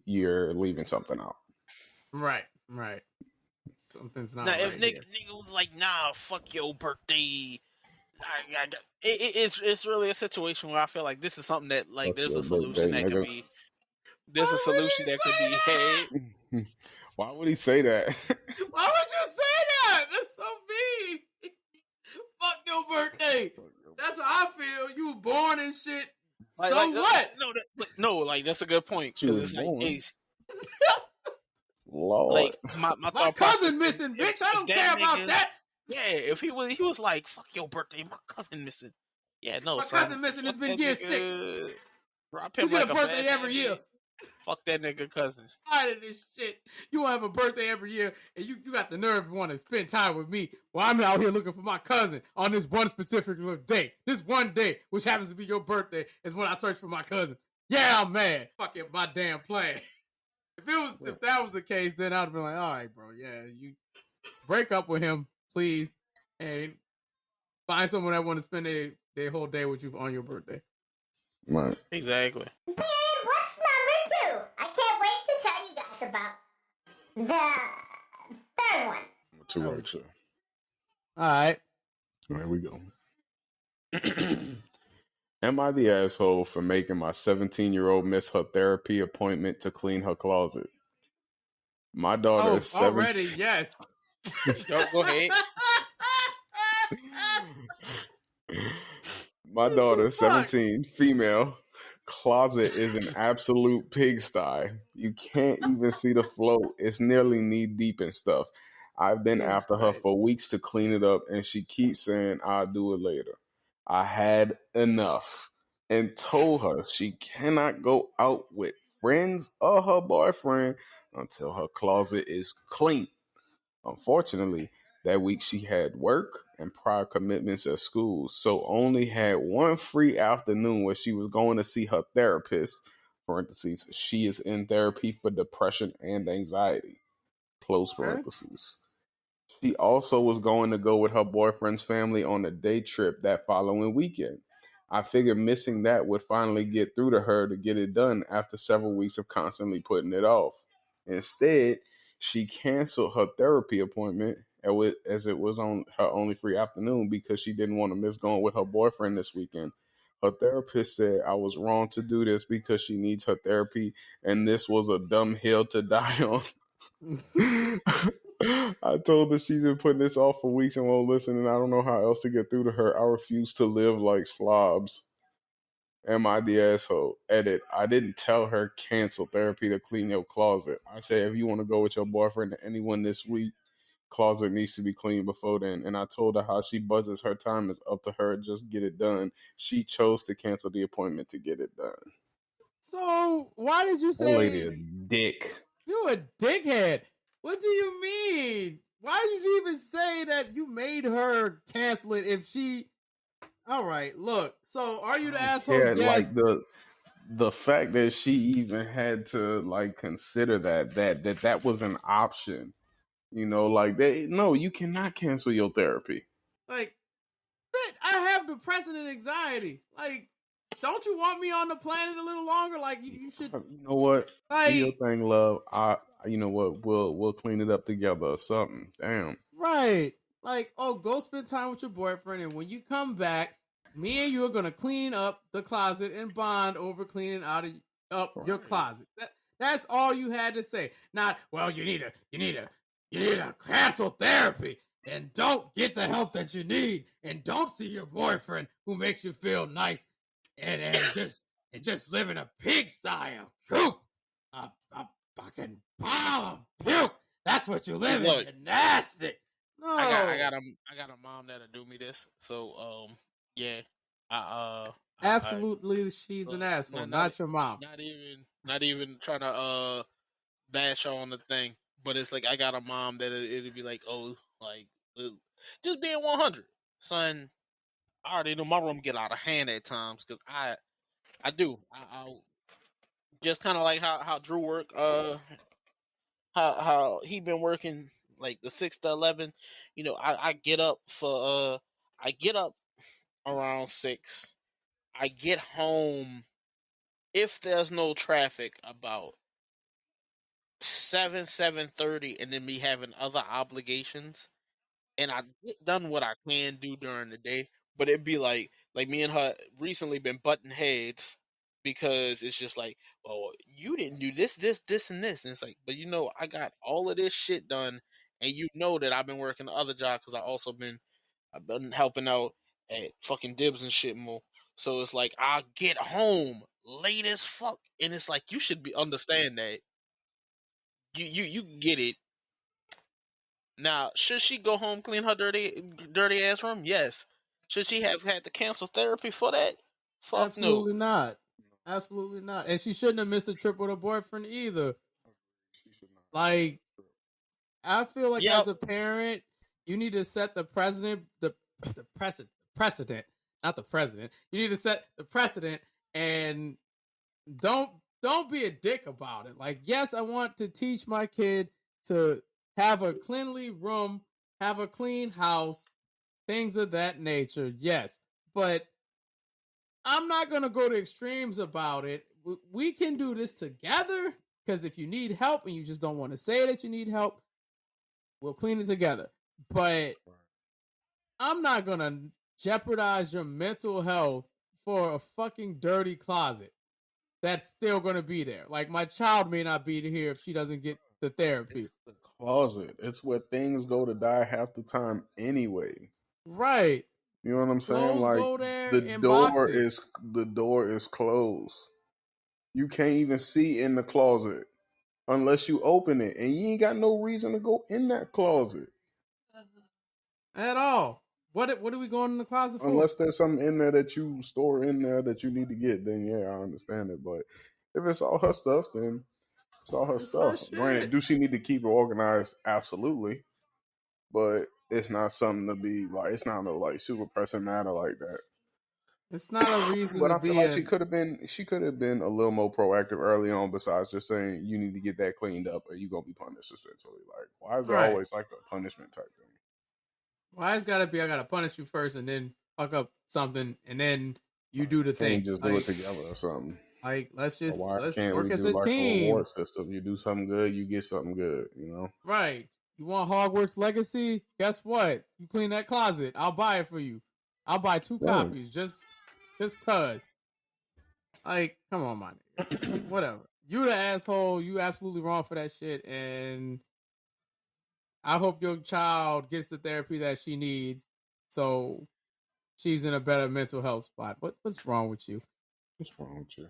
Speaker 4: you're leaving something out.
Speaker 3: Right. Something's not.
Speaker 1: Now,
Speaker 3: right
Speaker 1: if nigga was like, nah, fuck your birthday. It's really a situation where I feel like this is something that like there's a solution that could be. There's a solution that could be had.
Speaker 4: Why would he say that?
Speaker 3: Why would you say that? That's so mean. Fuck your birthday. That's how I feel. You were born and shit. What?
Speaker 1: No, like that's a good point.
Speaker 4: She was born. Lord.
Speaker 1: Like my
Speaker 3: My cousin missing, bitch. I don't care about that.
Speaker 1: Yeah, if he was like, fuck your birthday, my cousin missing. Yeah, no,
Speaker 3: my
Speaker 1: son.
Speaker 3: cousin missing. It's been year 6.
Speaker 1: Drop him
Speaker 3: You get
Speaker 1: like
Speaker 3: a birthday every year.
Speaker 1: Fuck that nigga cousin.
Speaker 3: Tired of this shit. You want to have a birthday every year, and you got the nerve to want to spend time with me while I'm out here looking for my cousin on this one specific day. This one day, which happens to be your birthday, is when I search for my cousin. Yeah, I'm mad. Fuck it, my damn plan. If that was the case, then I'd be like, all right, bro, yeah, you break up with him, please, and find someone that want to spend their whole day with you on your birthday.
Speaker 4: Right.
Speaker 1: Exactly.
Speaker 2: Man, what's number 2? I can't wait to tell you guys about the third one.
Speaker 4: 2 right, sir.
Speaker 3: All right.
Speaker 4: Here we go. Am I the asshole for making my 17-year-old miss her therapy appointment to clean her closet? My daughter is 17.
Speaker 3: Already, yes.
Speaker 1: Go ahead.
Speaker 4: My daughter, 17, female, closet is an absolute pigsty. You can't even see the float. It's nearly knee deep in stuff. I've been after her for weeks to clean it up, and she keeps saying, I'll do it later. I had enough and told her she cannot go out with friends or her boyfriend until her closet is clean. Unfortunately, that week she had work and prior commitments at school, so only had one free afternoon where she was going to see her therapist. Parentheses, she is in therapy for depression and anxiety. Close parentheses. She also was going to go with her boyfriend's family on a day trip that following weekend. I figured missing that would finally get through to her to get it done after several weeks of constantly putting it off. Instead, she canceled her therapy appointment as it was on her only free afternoon because she didn't want to miss going with her boyfriend this weekend. Her therapist said I was wrong to do this because she needs her therapy and this was a dumb hill to die on. I told her she's been putting this off for weeks and won't listen, and I don't know how else to get through to her. I refuse to live like slobs. Am I the asshole? Edit. I didn't tell her cancel therapy to clean your closet. I said if you want to go with your boyfriend or anyone this week, closet needs to be cleaned before then. And I told her how she budgets her time is up to her. Just get it done. She chose to cancel the appointment to get it done.
Speaker 3: So why did you say
Speaker 4: that lady a dick?
Speaker 3: You a dickhead. What do you mean? Why did you even say that you made her cancel it if she... All right, look. So are you the asshole?
Speaker 4: Yeah,
Speaker 3: Yes.
Speaker 4: like the fact that she even had to like consider that was an option. You know, like you cannot cancel your therapy.
Speaker 3: Like, I have depression and anxiety. Like, don't you want me on the planet a little longer? Like, you should.
Speaker 4: You know what?
Speaker 3: Like,
Speaker 4: do your thing, love. You know what? We'll clean it up together or something. Damn.
Speaker 3: Right. Like, go spend time with your boyfriend, and when you come back, me and you are gonna clean up the closet and bond over cleaning up your closet. That's all you had to say. Not, well, you need to cancel therapy and don't get the help that you need and don't see your boyfriend who makes you feel nice and just live in a pigsty, a coop, a fucking pile of puke. That's what you live in. You're nasty. No.
Speaker 1: I got a mom that'll do me this. So yeah.
Speaker 3: Absolutely, she's an asshole, not your mom.
Speaker 1: Not even trying to bash her on the thing, but it's like I got a mom that it'd be like, oh, like just being 100, son. I already know my room get out of hand at times because I do. I'll just kind of like how Drew work. How he been working like the 6 to 11. You know, I get up I get up around 6. I get home if there's no traffic about 7:30, and then me having other obligations, and I get done what I can do during the day. But it'd be like me and her recently been butting heads because it's just like, well, you didn't do this, and this, and it's like, but I got all of this shit done, and that I've been working the other job because I've been helping out at fucking Dibs and shit more. So it's like I get home late as fuck, and it's like you should understand that you get it. Now, should she go home clean her dirty ass room? Yes. Should she have had to cancel therapy for that? Fuck
Speaker 3: Absolutely
Speaker 1: no.
Speaker 3: not. Absolutely not. And she shouldn't have missed a trip with her boyfriend either. Like, I feel like
Speaker 1: Yep.
Speaker 3: as a parent, you need to set the precedent, the precedent, not the president. You need to set the precedent and don't be a dick about it. Like, yes, I want to teach my kid to have a cleanly room, have a clean house, things of that nature. Yes, but I'm not going to go to extremes about it. We can do this together, because if you need help and you just don't want to say that you need help, we'll clean it together. But I'm not going to jeopardize your mental health for a fucking dirty closet that's still going to be there. Like, my child may not be here if she doesn't get the therapy.
Speaker 4: It's the closet. It's where things go to die half the time anyway.
Speaker 3: Right.
Speaker 4: You know what I'm saying?
Speaker 3: Clothes
Speaker 4: Like
Speaker 3: go there
Speaker 4: the
Speaker 3: in
Speaker 4: door
Speaker 3: boxes.
Speaker 4: is closed. You can't even see in the closet unless you open it, and you ain't got no reason to go in that closet
Speaker 3: At all. What are we going in the closet for?
Speaker 4: unless there's something in there that you store in there that you need to get. Then yeah, I understand it. But if it's all her stuff, then it's all her
Speaker 3: It's her
Speaker 4: stuff. Granted,
Speaker 3: shit.
Speaker 4: do she need to keep it organized? Absolutely. But it's not something to be like. It's not no like super pressing matter like that.
Speaker 3: It's not a reason
Speaker 4: But
Speaker 3: to
Speaker 4: I feel
Speaker 3: be
Speaker 4: like
Speaker 3: in.
Speaker 4: she could have been a little more proactive early on. Besides just saying you need to get that cleaned up or you gonna be punished. Essentially, like why is it
Speaker 3: Right.
Speaker 4: always like a punishment type thing?
Speaker 3: Why it's gotta be I gotta punish you first and then fuck up something and then you do the
Speaker 4: Can't we
Speaker 3: thing.
Speaker 4: just do it together or something?
Speaker 3: Like let's
Speaker 4: Or why can't
Speaker 3: work
Speaker 4: we
Speaker 3: as
Speaker 4: do
Speaker 3: a
Speaker 4: like a
Speaker 3: team.
Speaker 4: reward system? You do something good, you get something good. You know?
Speaker 3: Right. You want Hogwarts Legacy? Guess what? You clean that closet. I'll buy it for you. I'll buy 2
Speaker 4: Yeah.
Speaker 3: copies just cuz. Like, come on, my nigga. Like, whatever. You the asshole. You absolutely wrong for that shit. And I hope your child gets the therapy that she needs so she's in a better mental health spot. What's wrong with you?
Speaker 4: What's wrong with you?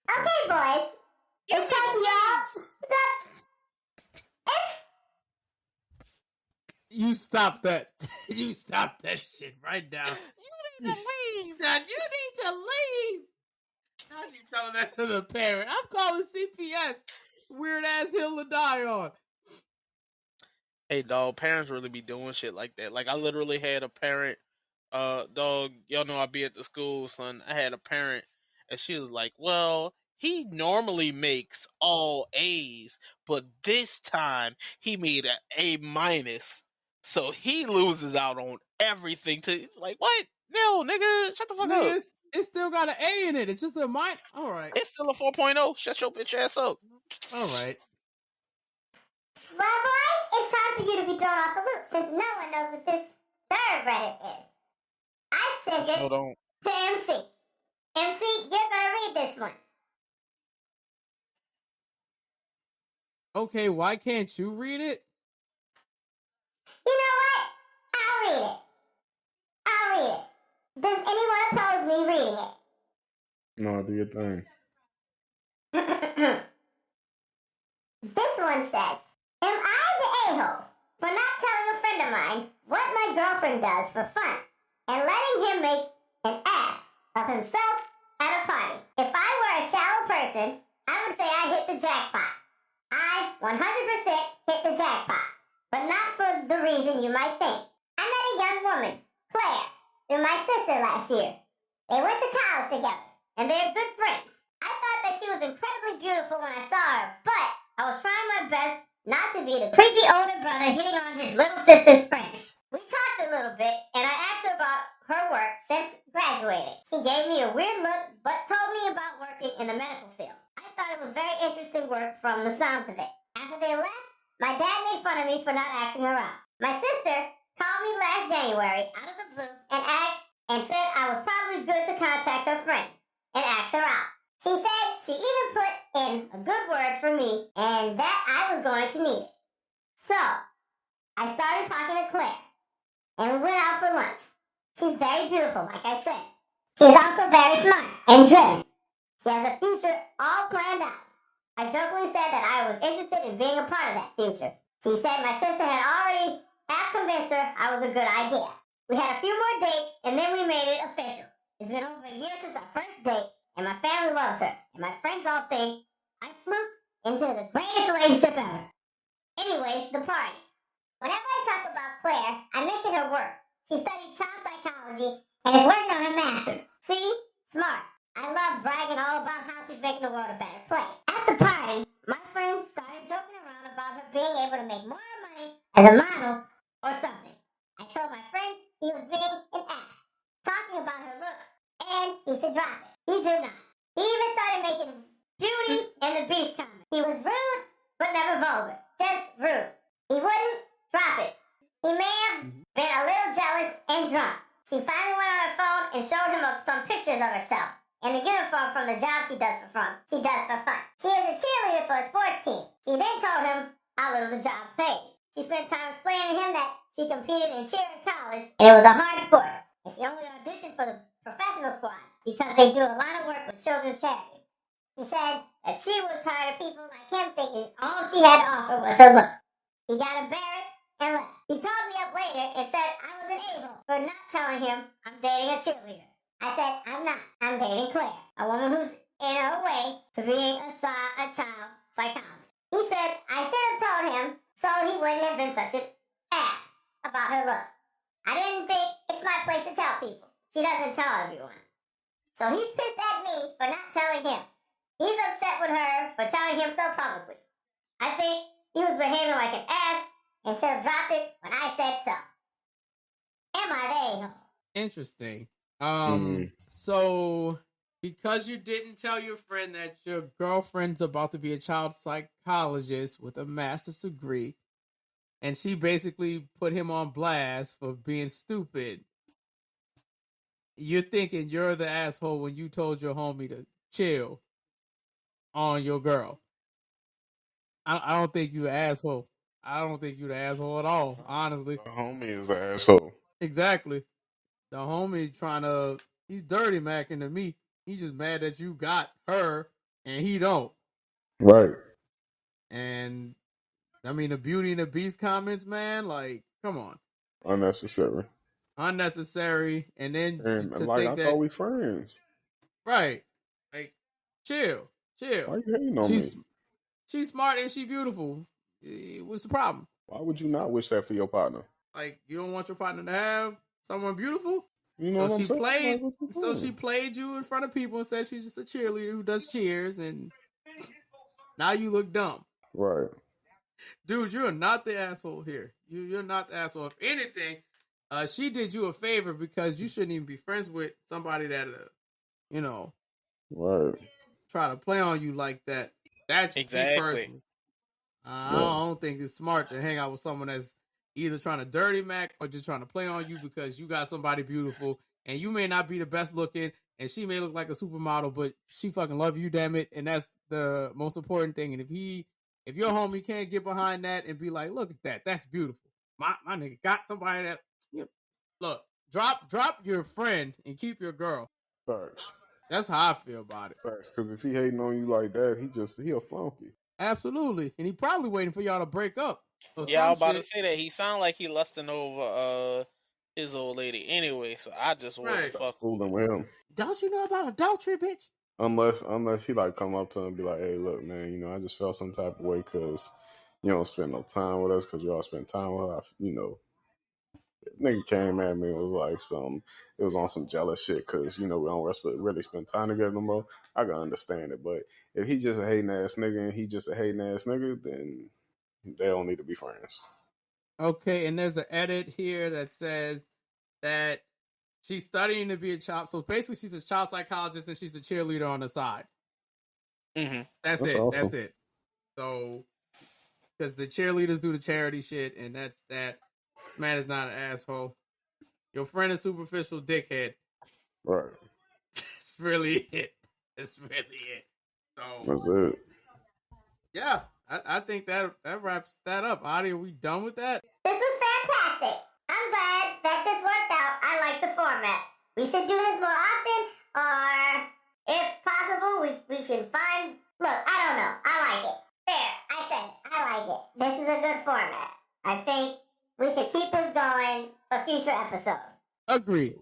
Speaker 2: Okay, boys. It's time for y'all.
Speaker 3: You stop that. You stop that shit right now. You need to leave. Dad. You need to leave. Now you telling that to the parent. I'm calling CPS. Weird ass hill to die on.
Speaker 1: Hey, dog, parents really be doing shit like that. Like, I literally had a parent, dog, y'all know I be at the school, son. I had a parent, and she was like, well, he normally makes all A's, but this time he made an A minus. So he loses out on everything to, like, what? No, nigga, shut the fuck up.
Speaker 3: Nigga, it's still got an A in it. It's just a mine. All right.
Speaker 1: It's still a 4.0. Shut your bitch ass up.
Speaker 3: All right.
Speaker 2: Well, boys, it's time for you to be thrown off the loop since no one knows what this third Reddit is. I sent it
Speaker 1: Hold on.
Speaker 2: to MC. MC, you're gonna read this one.
Speaker 3: Okay, why can't you read it?
Speaker 2: You know what? I'll read it. I'll read it. Does anyone oppose me reading it?
Speaker 4: No, do your thing.
Speaker 2: This one says, am I the a-hole for not telling a friend of mine what my girlfriend does for fun and letting him make an ass of himself at a party? If I were a shallow person, I would say I hit the jackpot. I 100% hit the jackpot, but not for the reason you might think. I met a young woman, Claire, through my sister last year. They went to college together, and they're good friends. I thought that she was incredibly beautiful when I saw her, but I was trying my best not to be the creepy older brother hitting on his little sister's friends. We talked a little bit, and I asked her about her work since graduating. She gave me a weird look, but told me about working in the medical field. I thought it was very interesting work from the sounds of it. After they left, my dad made fun of me for not asking her out. My sister called me last January out of the blue and asked and said I was probably good to contact her friend and ask her out. She said she even put in a good word for me and that I was going to need it. So, I started talking to Claire and we went out for lunch. She's very beautiful, like I said. She's also very smart and driven. She has a future all planned out. I jokingly said that I was interested in being a part of that future. She said my sister had already half convinced her I was a good idea. We had a few more dates, and then we made it official. It's been over a year since our first date, and my family loves her, and my friends all think I fluked into the greatest relationship ever. Anyways, the party. Whenever I talk about Claire, I mention her work. She studied child psychology and is working on her master's. See? Smart. I love bragging all about how she's making the world a better place. At the party, my friends started joking around about her being able to make more money as a model or something. I told my friend he was being an ass, talking about her looks, and he should drop it. He did not. He even started making Beauty and the Beast comments. He was rude, but never vulgar. Just rude. He wouldn't drop it. He may have been a little jealous and drunk. She finally went on her phone and showed him some pictures of herself in the uniform from the job she does for fun. She is a cheerleader for a sports team. She then told him how little the job pays. She spent time explaining to him that she competed in cheer in college and it was a hard sport. And she only auditioned for the professional squad because they do a lot of work with children's charities. She said that she was tired of people like him thinking all she had to offer was her looks. He got embarrassed and left. He called me up later and said I was an a-hole for not telling him I'm dating a cheerleader. I said I'm not. I'm dating Claire, a woman who's in her way to being a child psychologist. He said I should have told him so he wouldn't have been such an ass about her looks. I didn't think it's my place to tell people. She doesn't tell everyone. So he's pissed at me for not telling him. He's upset with her for telling him so publicly. I think he was behaving like an ass and should have dropped it when I said so. Am I the a-hole?
Speaker 3: Interesting. So because you didn't tell your friend that your girlfriend's about to be a child psychologist with a master's degree, and she basically put him on blast for being stupid, you're thinking you're the asshole when you told your homie to chill on your girl. I don't think you the asshole. I don't think you the asshole at all, honestly.
Speaker 4: The homie is the asshole.
Speaker 3: Exactly. The homie he's dirty macking to me. He's just mad that you got her and he don't.
Speaker 4: Right.
Speaker 3: And I mean the Beauty and the Beast comments, man, like, come on.
Speaker 4: Unnecessary.
Speaker 3: And then
Speaker 4: And
Speaker 3: to
Speaker 4: like,
Speaker 3: think
Speaker 4: I thought
Speaker 3: that,
Speaker 4: we friends.
Speaker 3: right, like, chill.
Speaker 4: Why you hating on me?
Speaker 3: She's smart and she beautiful. What's the problem?
Speaker 4: Why would you not wish that for your partner?
Speaker 3: Like, you don't want your partner to have someone beautiful?
Speaker 4: You know what I'm saying?
Speaker 3: She played you in front of people and said she's just a cheerleader who does cheers, and now you look dumb.
Speaker 4: Right.
Speaker 3: Dude, you're not the asshole here. You're not the asshole. If anything, she did you a favor because you shouldn't even be friends with somebody that,
Speaker 4: right,
Speaker 3: try to play on you like that. That's
Speaker 1: exactly.
Speaker 3: me personally. I don't think it's smart to hang out with someone that's either trying to dirty Mac or just trying to play on you because you got somebody beautiful and you may not be the best looking and she may look like a supermodel, but she fucking love you, damn it. And that's the most important thing. And if your homie can't get behind that and be like, look at that, that's beautiful. My nigga got somebody that, look, drop your friend and keep your girl.
Speaker 4: Facts.
Speaker 3: That's how I feel about it.
Speaker 4: Facts. Because if he hating on you like that, he a flunky.
Speaker 3: Absolutely. And he probably waiting for y'all to break up.
Speaker 1: Yeah, I was about to say that. He sounded like he lusting over his old lady anyway, so I just wouldn't fuck
Speaker 4: fooling with him.
Speaker 3: Don't you know about adultery, bitch?
Speaker 4: Unless he like come up to him and be like, hey, look, man, I just felt some type of way because you don't spend no time with us because you all spend time with us, Nigga came at me and was like it was on some jealous shit because, we don't really spend time together no more. I can understand it. But if he just a hating ass nigga and he just a hating ass nigga, then they don't need to be friends.
Speaker 3: Okay, and there's an edit here that says that she's studying to be a child. So basically, she's a child psychologist and she's a cheerleader on the side.
Speaker 1: Mm-hmm.
Speaker 3: That's it.
Speaker 4: Awesome.
Speaker 3: That's it. So, because the cheerleaders do the charity shit, and that's that. This man is not an asshole. Your friend is superficial dickhead.
Speaker 4: Right.
Speaker 3: That's really it. That's really it. So
Speaker 4: that's it.
Speaker 2: Yeah,
Speaker 3: I think that wraps that up. Adi, are we done with that?
Speaker 2: This was fantastic. I'm glad that this worked out. I like the format. We should do this more often, or if possible, we should find. Look, I don't know. I it. This is a good format. I think we should keep this going for future episodes.
Speaker 3: Agreed.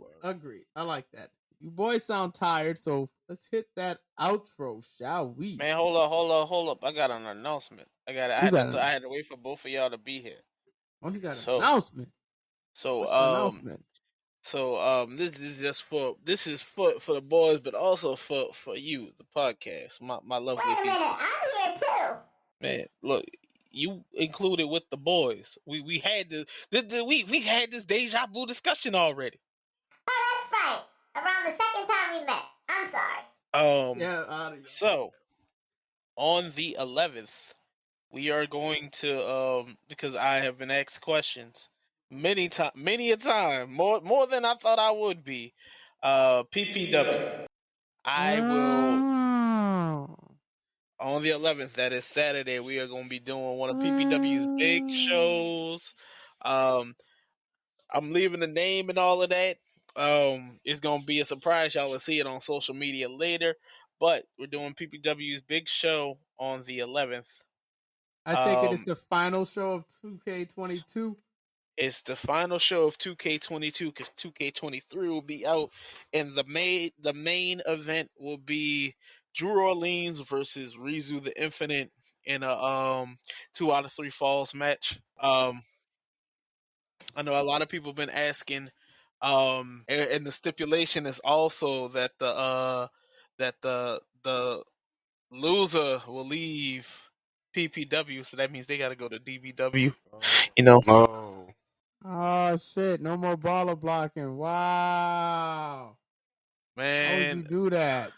Speaker 3: I like that. You boys sound tired, so let's hit that outro, shall we?
Speaker 1: Man, hold up. I got an announcement. I had to wait for both of y'all to be here.
Speaker 3: Oh, you got an announcement. What's the announcement?
Speaker 1: So this is just for the boys, but also for you, the podcast, my lovely people.
Speaker 2: Wait a minute, I'm here too.
Speaker 1: Man, look, you included with the boys. We had we had this deja vu discussion already.
Speaker 2: Oh, that's right. Around the second time we met. I'm sorry.
Speaker 1: So on the 11th, we are going to because I have been asked questions many a time, more than I thought I would be. PPW. I will on the 11th, that is Saturday, we are going to be doing one of PPW's big shows. I'm leaving the name and all of that. It's going to be a surprise. Y'all will see it on social media later. But we're doing PPW's big show on the 11th.
Speaker 3: I take it it's the final show of 2K22.
Speaker 1: It's the final show of 2K22 because 2K23 will be out, and the main event will be Drew Orleans versus Rizu the Infinite in a 2 out of 3 falls match. I know a lot of people have been asking, and the stipulation is also that the loser will leave PPW, so that means they got to go to DBW. You know.
Speaker 3: Oh shit! No more baller blocking. Wow,
Speaker 1: man,
Speaker 3: how would you do that?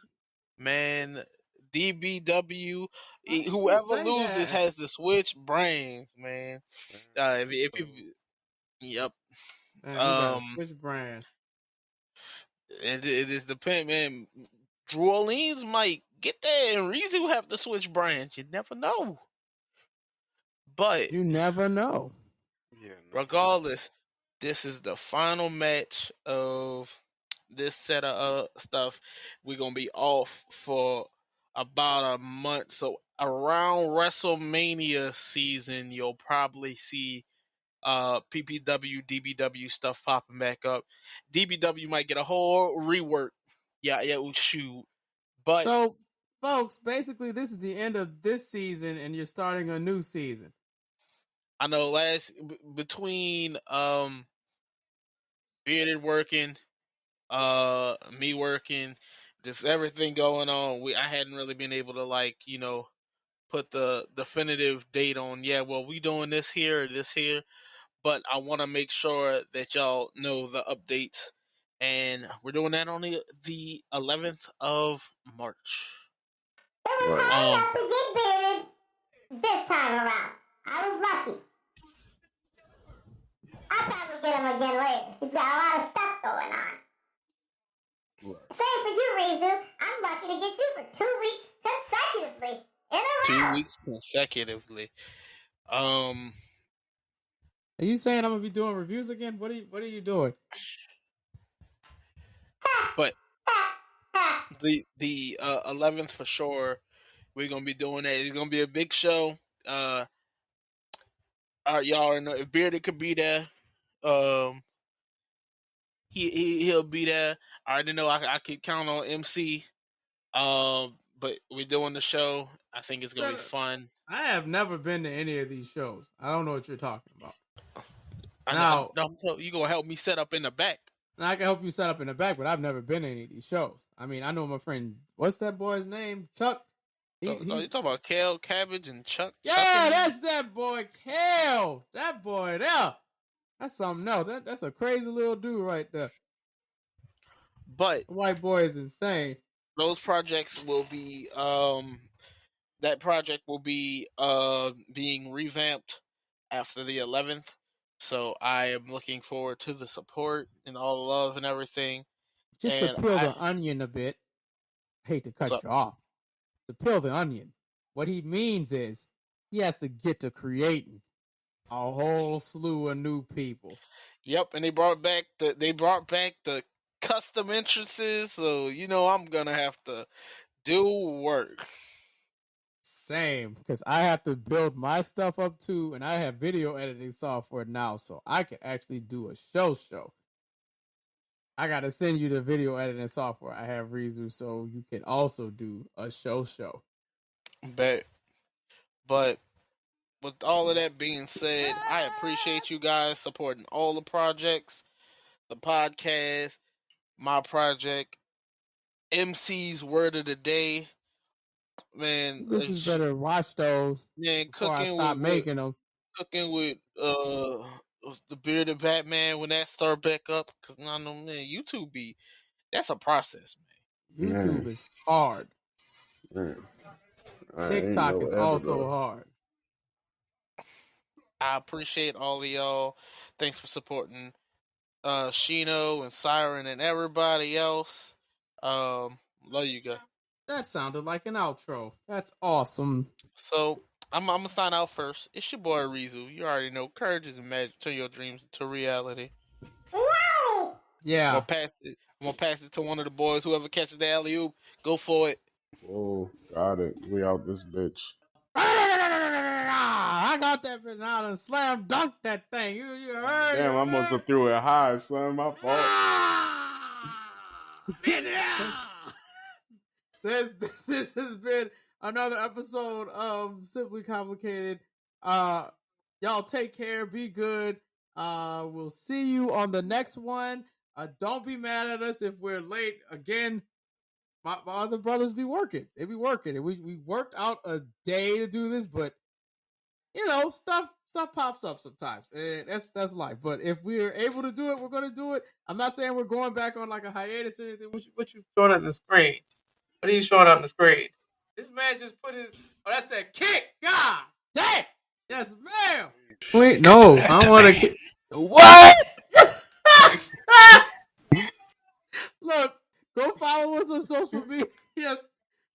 Speaker 1: Man, DBW, whoever loses has to switch brands, man. If people, yep.
Speaker 3: Man, you gotta switch brand.
Speaker 1: It just depends, man. Drew Orleans might get there, and Rizu have to switch brands. You never know. But
Speaker 3: you never know.
Speaker 1: Regardless, this is the final match of this set of stuff. We're gonna be off for about a month, so around WrestleMania season, you'll probably see PPW, DBW stuff popping back up. DBW might get a whole rework. Yeah, shoot. But
Speaker 3: so, folks, basically, this is the end of this season, and you're starting a new season.
Speaker 1: I know between Bearded working, me working, just everything going on, I hadn't really been able to put the definitive date on, we doing this here or this here, but I want to make sure that y'all know the updates, and we're doing that on the 11th of March.
Speaker 2: It was hard not to get bearded this time around. I was lucky. I'll probably get him again later. He's got a lot of stuff going on. Same for you, Rizu. I'm lucky to get you for 2 weeks consecutively in a row.
Speaker 1: 2 weeks consecutively.
Speaker 3: Are you saying I'm gonna be doing reviews again? What are you doing?
Speaker 1: But the 11th for sure, we're gonna be doing that. It's gonna be a big show. Y'all know if Bearded could be there, he'll be there. I already know I could count on MC. But we're doing the show. I think it's gonna be fun.
Speaker 3: I have never been to any of these shows. I don't know what you're talking about.
Speaker 1: You gonna help me set up in the back?
Speaker 3: I can help you set up in the back, but I've never been to any of these shows. I mean, I know my friend. What's that boy's name? Chuck.
Speaker 1: You talking about Kale, Cabbage, and Chuck?
Speaker 3: Yeah, that's that boy, Kale. That boy there. That's something else. That's a crazy little dude right there.
Speaker 1: But
Speaker 3: the white boy is insane.
Speaker 1: Those projects will be that project will be being revamped after the 11th. So I am looking forward to the support and all the love and everything.
Speaker 3: Just to peel the onion a bit. I hate to cut you off. To peel the onion. What he means is he has to get to creating a whole slew of new people.
Speaker 1: Yep, and they brought back the custom entrances, so I'm gonna have to do work.
Speaker 3: Same, because I have to build my stuff up too, and I have video editing software now, so I can actually do a show. I gotta send you the video editing software I have, Rizu, so you can also do a show.
Speaker 1: Bet. But with all of that being said, I appreciate you guys supporting all the projects, the podcast, my project, MC's Word of the Day. Man,
Speaker 3: This is better watch those.
Speaker 1: Man,
Speaker 3: before I stop making them.
Speaker 1: Cooking with the bearded Batman when that start back up, because I know, man, YouTube that's a process,
Speaker 3: man. YouTube is hard.
Speaker 4: Man.
Speaker 3: TikTok is also hard.
Speaker 1: I appreciate all of y'all. Thanks for supporting Shino and Siren and everybody else. Love you guys.
Speaker 3: That sounded like an outro. That's awesome.
Speaker 1: So I'm gonna sign out first. It's your boy Rizu. You already know, courage is magic. Turn your dreams into reality.
Speaker 3: Yeah.
Speaker 1: I'm gonna pass it to one of the boys. Whoever catches the alley-oop, go for it.
Speaker 4: Oh, got it. We out this bitch.
Speaker 3: I got that bitch out and slam dunk that thing. You heard
Speaker 4: Damn,
Speaker 3: it,
Speaker 4: I must have threw it high, son. My fault.
Speaker 3: This has been another episode of Simply Complicated. Y'all take care. Be good. We'll see you on the next one. Don't be mad at us if we're late. Again, my other brothers be working. They be working. And we worked out a day to do this, but you know, stuff pops up sometimes. And that's life. But if we're able to do it, we're gonna do it. I'm not saying we're going back on like a hiatus or anything. What you showing on the screen? What are you showing on the screen? This man just put his that's that kick. God damn. Yes, ma'am. Wait, no, I don't want to kick. What? Look, go follow us on social media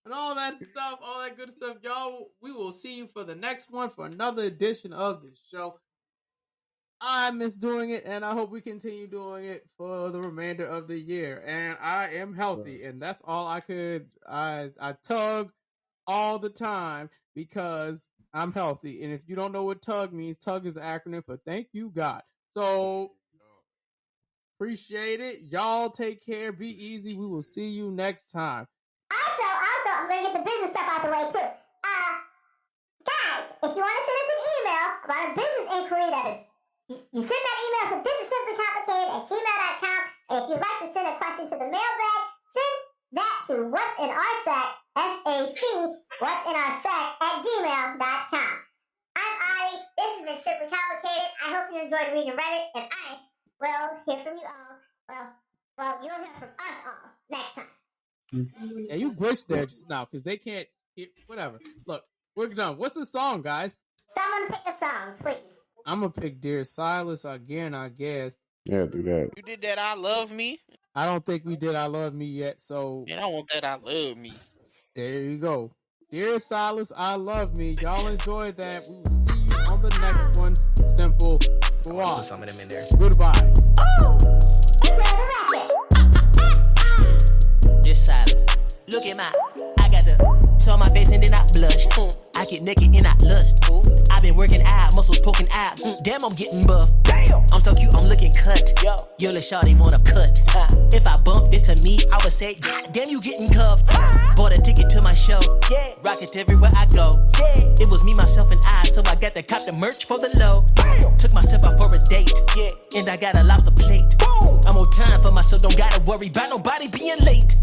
Speaker 3: and all that stuff, all that good stuff. Y'all, we will see you for the next one for another edition of the show. I miss doing it, and I hope we continue doing it for the remainder of the year. And I am healthy, and that's all I could. I tug all the time because I'm healthy. And if you don't know what TUG means, TUG is an acronym for Thank You God. So appreciate it. Y'all take care. Be easy. We will see you next time.
Speaker 2: Also, I'm going to get the business stuff out the way, too. Guys, if you want to send us an email about a business inquiry, that is, you send that email to thisisimplycomplicated@gmail.com. And if you'd like to send a question to the mailbag, send that to what's in our sack, SAC, what's in our sack @gmail.com. I'm Adi. This has been Simply Complicated. I hope you enjoyed Readin Reddit, and I will hear from you all. Well, you'll hear from us all next time.
Speaker 3: Yeah, you glitched there just now because they can't hear. Whatever. Look, we're done. What's the song, guys?
Speaker 2: Someone pick a song, please.
Speaker 3: I'm going to pick Dear Silas again, I guess.
Speaker 4: Yeah, do that.
Speaker 1: You did that I Love Me?
Speaker 3: I don't think we did I Love Me yet, so...
Speaker 1: Man, I want that I Love Me.
Speaker 3: There you go. Dear Silas, I Love Me. Y'all enjoyed that. We will see you on the next one. Simple Squad.
Speaker 5: Put some of them in there.
Speaker 3: Goodbye.
Speaker 5: Dear Silas, look at my... I got the... saw my face and then I blushed. I get naked and I lust. I've been working out, muscles poking out. Damn, I'm getting buff. Damn, I'm so cute, I'm looking cut. Yo, little shawty wanna cut. If I bumped into me, I would say, damn, you getting cuffed. Bought a ticket to my show. Yeah, rocket everywhere I go. Yeah, it was me, myself, and I, so I got to cop the merch for the low. Damn. Took myself out for a date. Yeah, and I got a lobster plate. Boom. I'm on time for myself, don't gotta worry about nobody being late.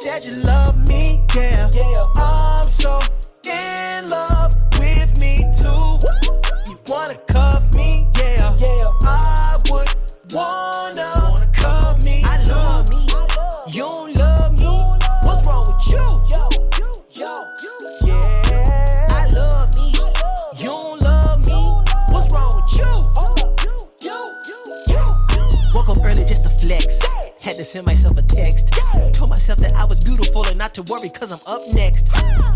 Speaker 5: Said you love me, yeah. I'm so in love with me too. You wanna cuff me, yeah. I would wanna cuff me too. I love me. You don't love me. What's wrong with you? Yeah. I love me. You don't love me. What's wrong with you? Woke up early just to flex. Had to send myself a text. Told myself that I was beautiful and not to worry cause I'm up next.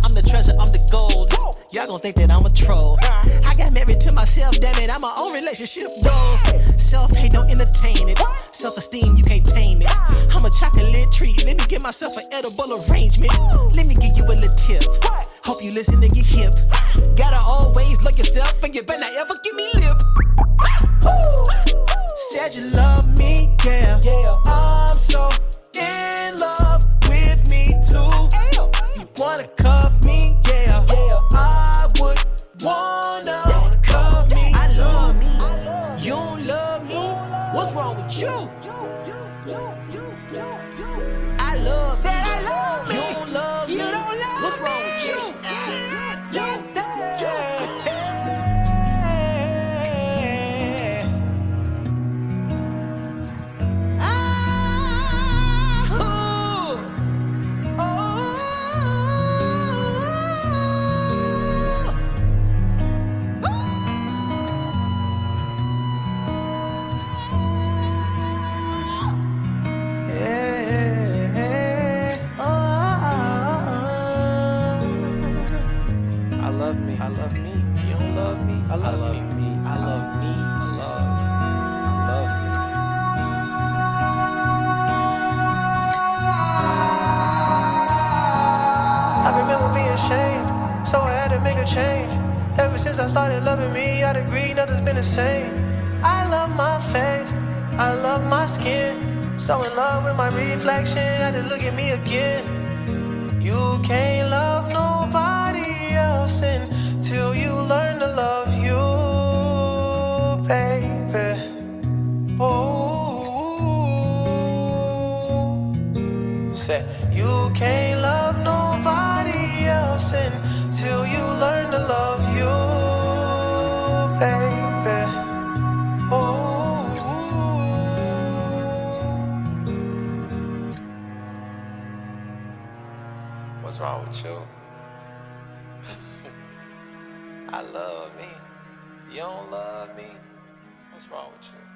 Speaker 5: I'm the treasure, I'm the gold. Y'all gon' think that I'm a troll. I got married to myself, damn it, I'm my own relationship goals. Self-hate, don't entertain it. Self-esteem, you can't tame it. I'm a chocolate treat, let me give myself an edible arrangement. Let me give you a little tip. Hope you listen and get hip. Gotta always love yourself and you better not ever give me lip. Said you love me, yeah. I'm so in love with me too. You wanna cuff me, yeah. I would wanna cuff me too. I love me. You don't love me. What's wrong with you? I love me. Said I love me. You don't love me. You don't love me. What's wrong with you? I love me. You don't love me. I love me. I love me. I love me. I remember being ashamed, so I had to make a change. Ever since I started loving me, I'd agree nothing's been the same. I love my face, I love my skin. So in love with my reflection, had to look at me again. You can't love nobody else until you learn to love you, baby. Oh, say you can't love nobody else until you learn to love you, baby. Oh, what's wrong with you? I love me. You don't love me? What's wrong with you?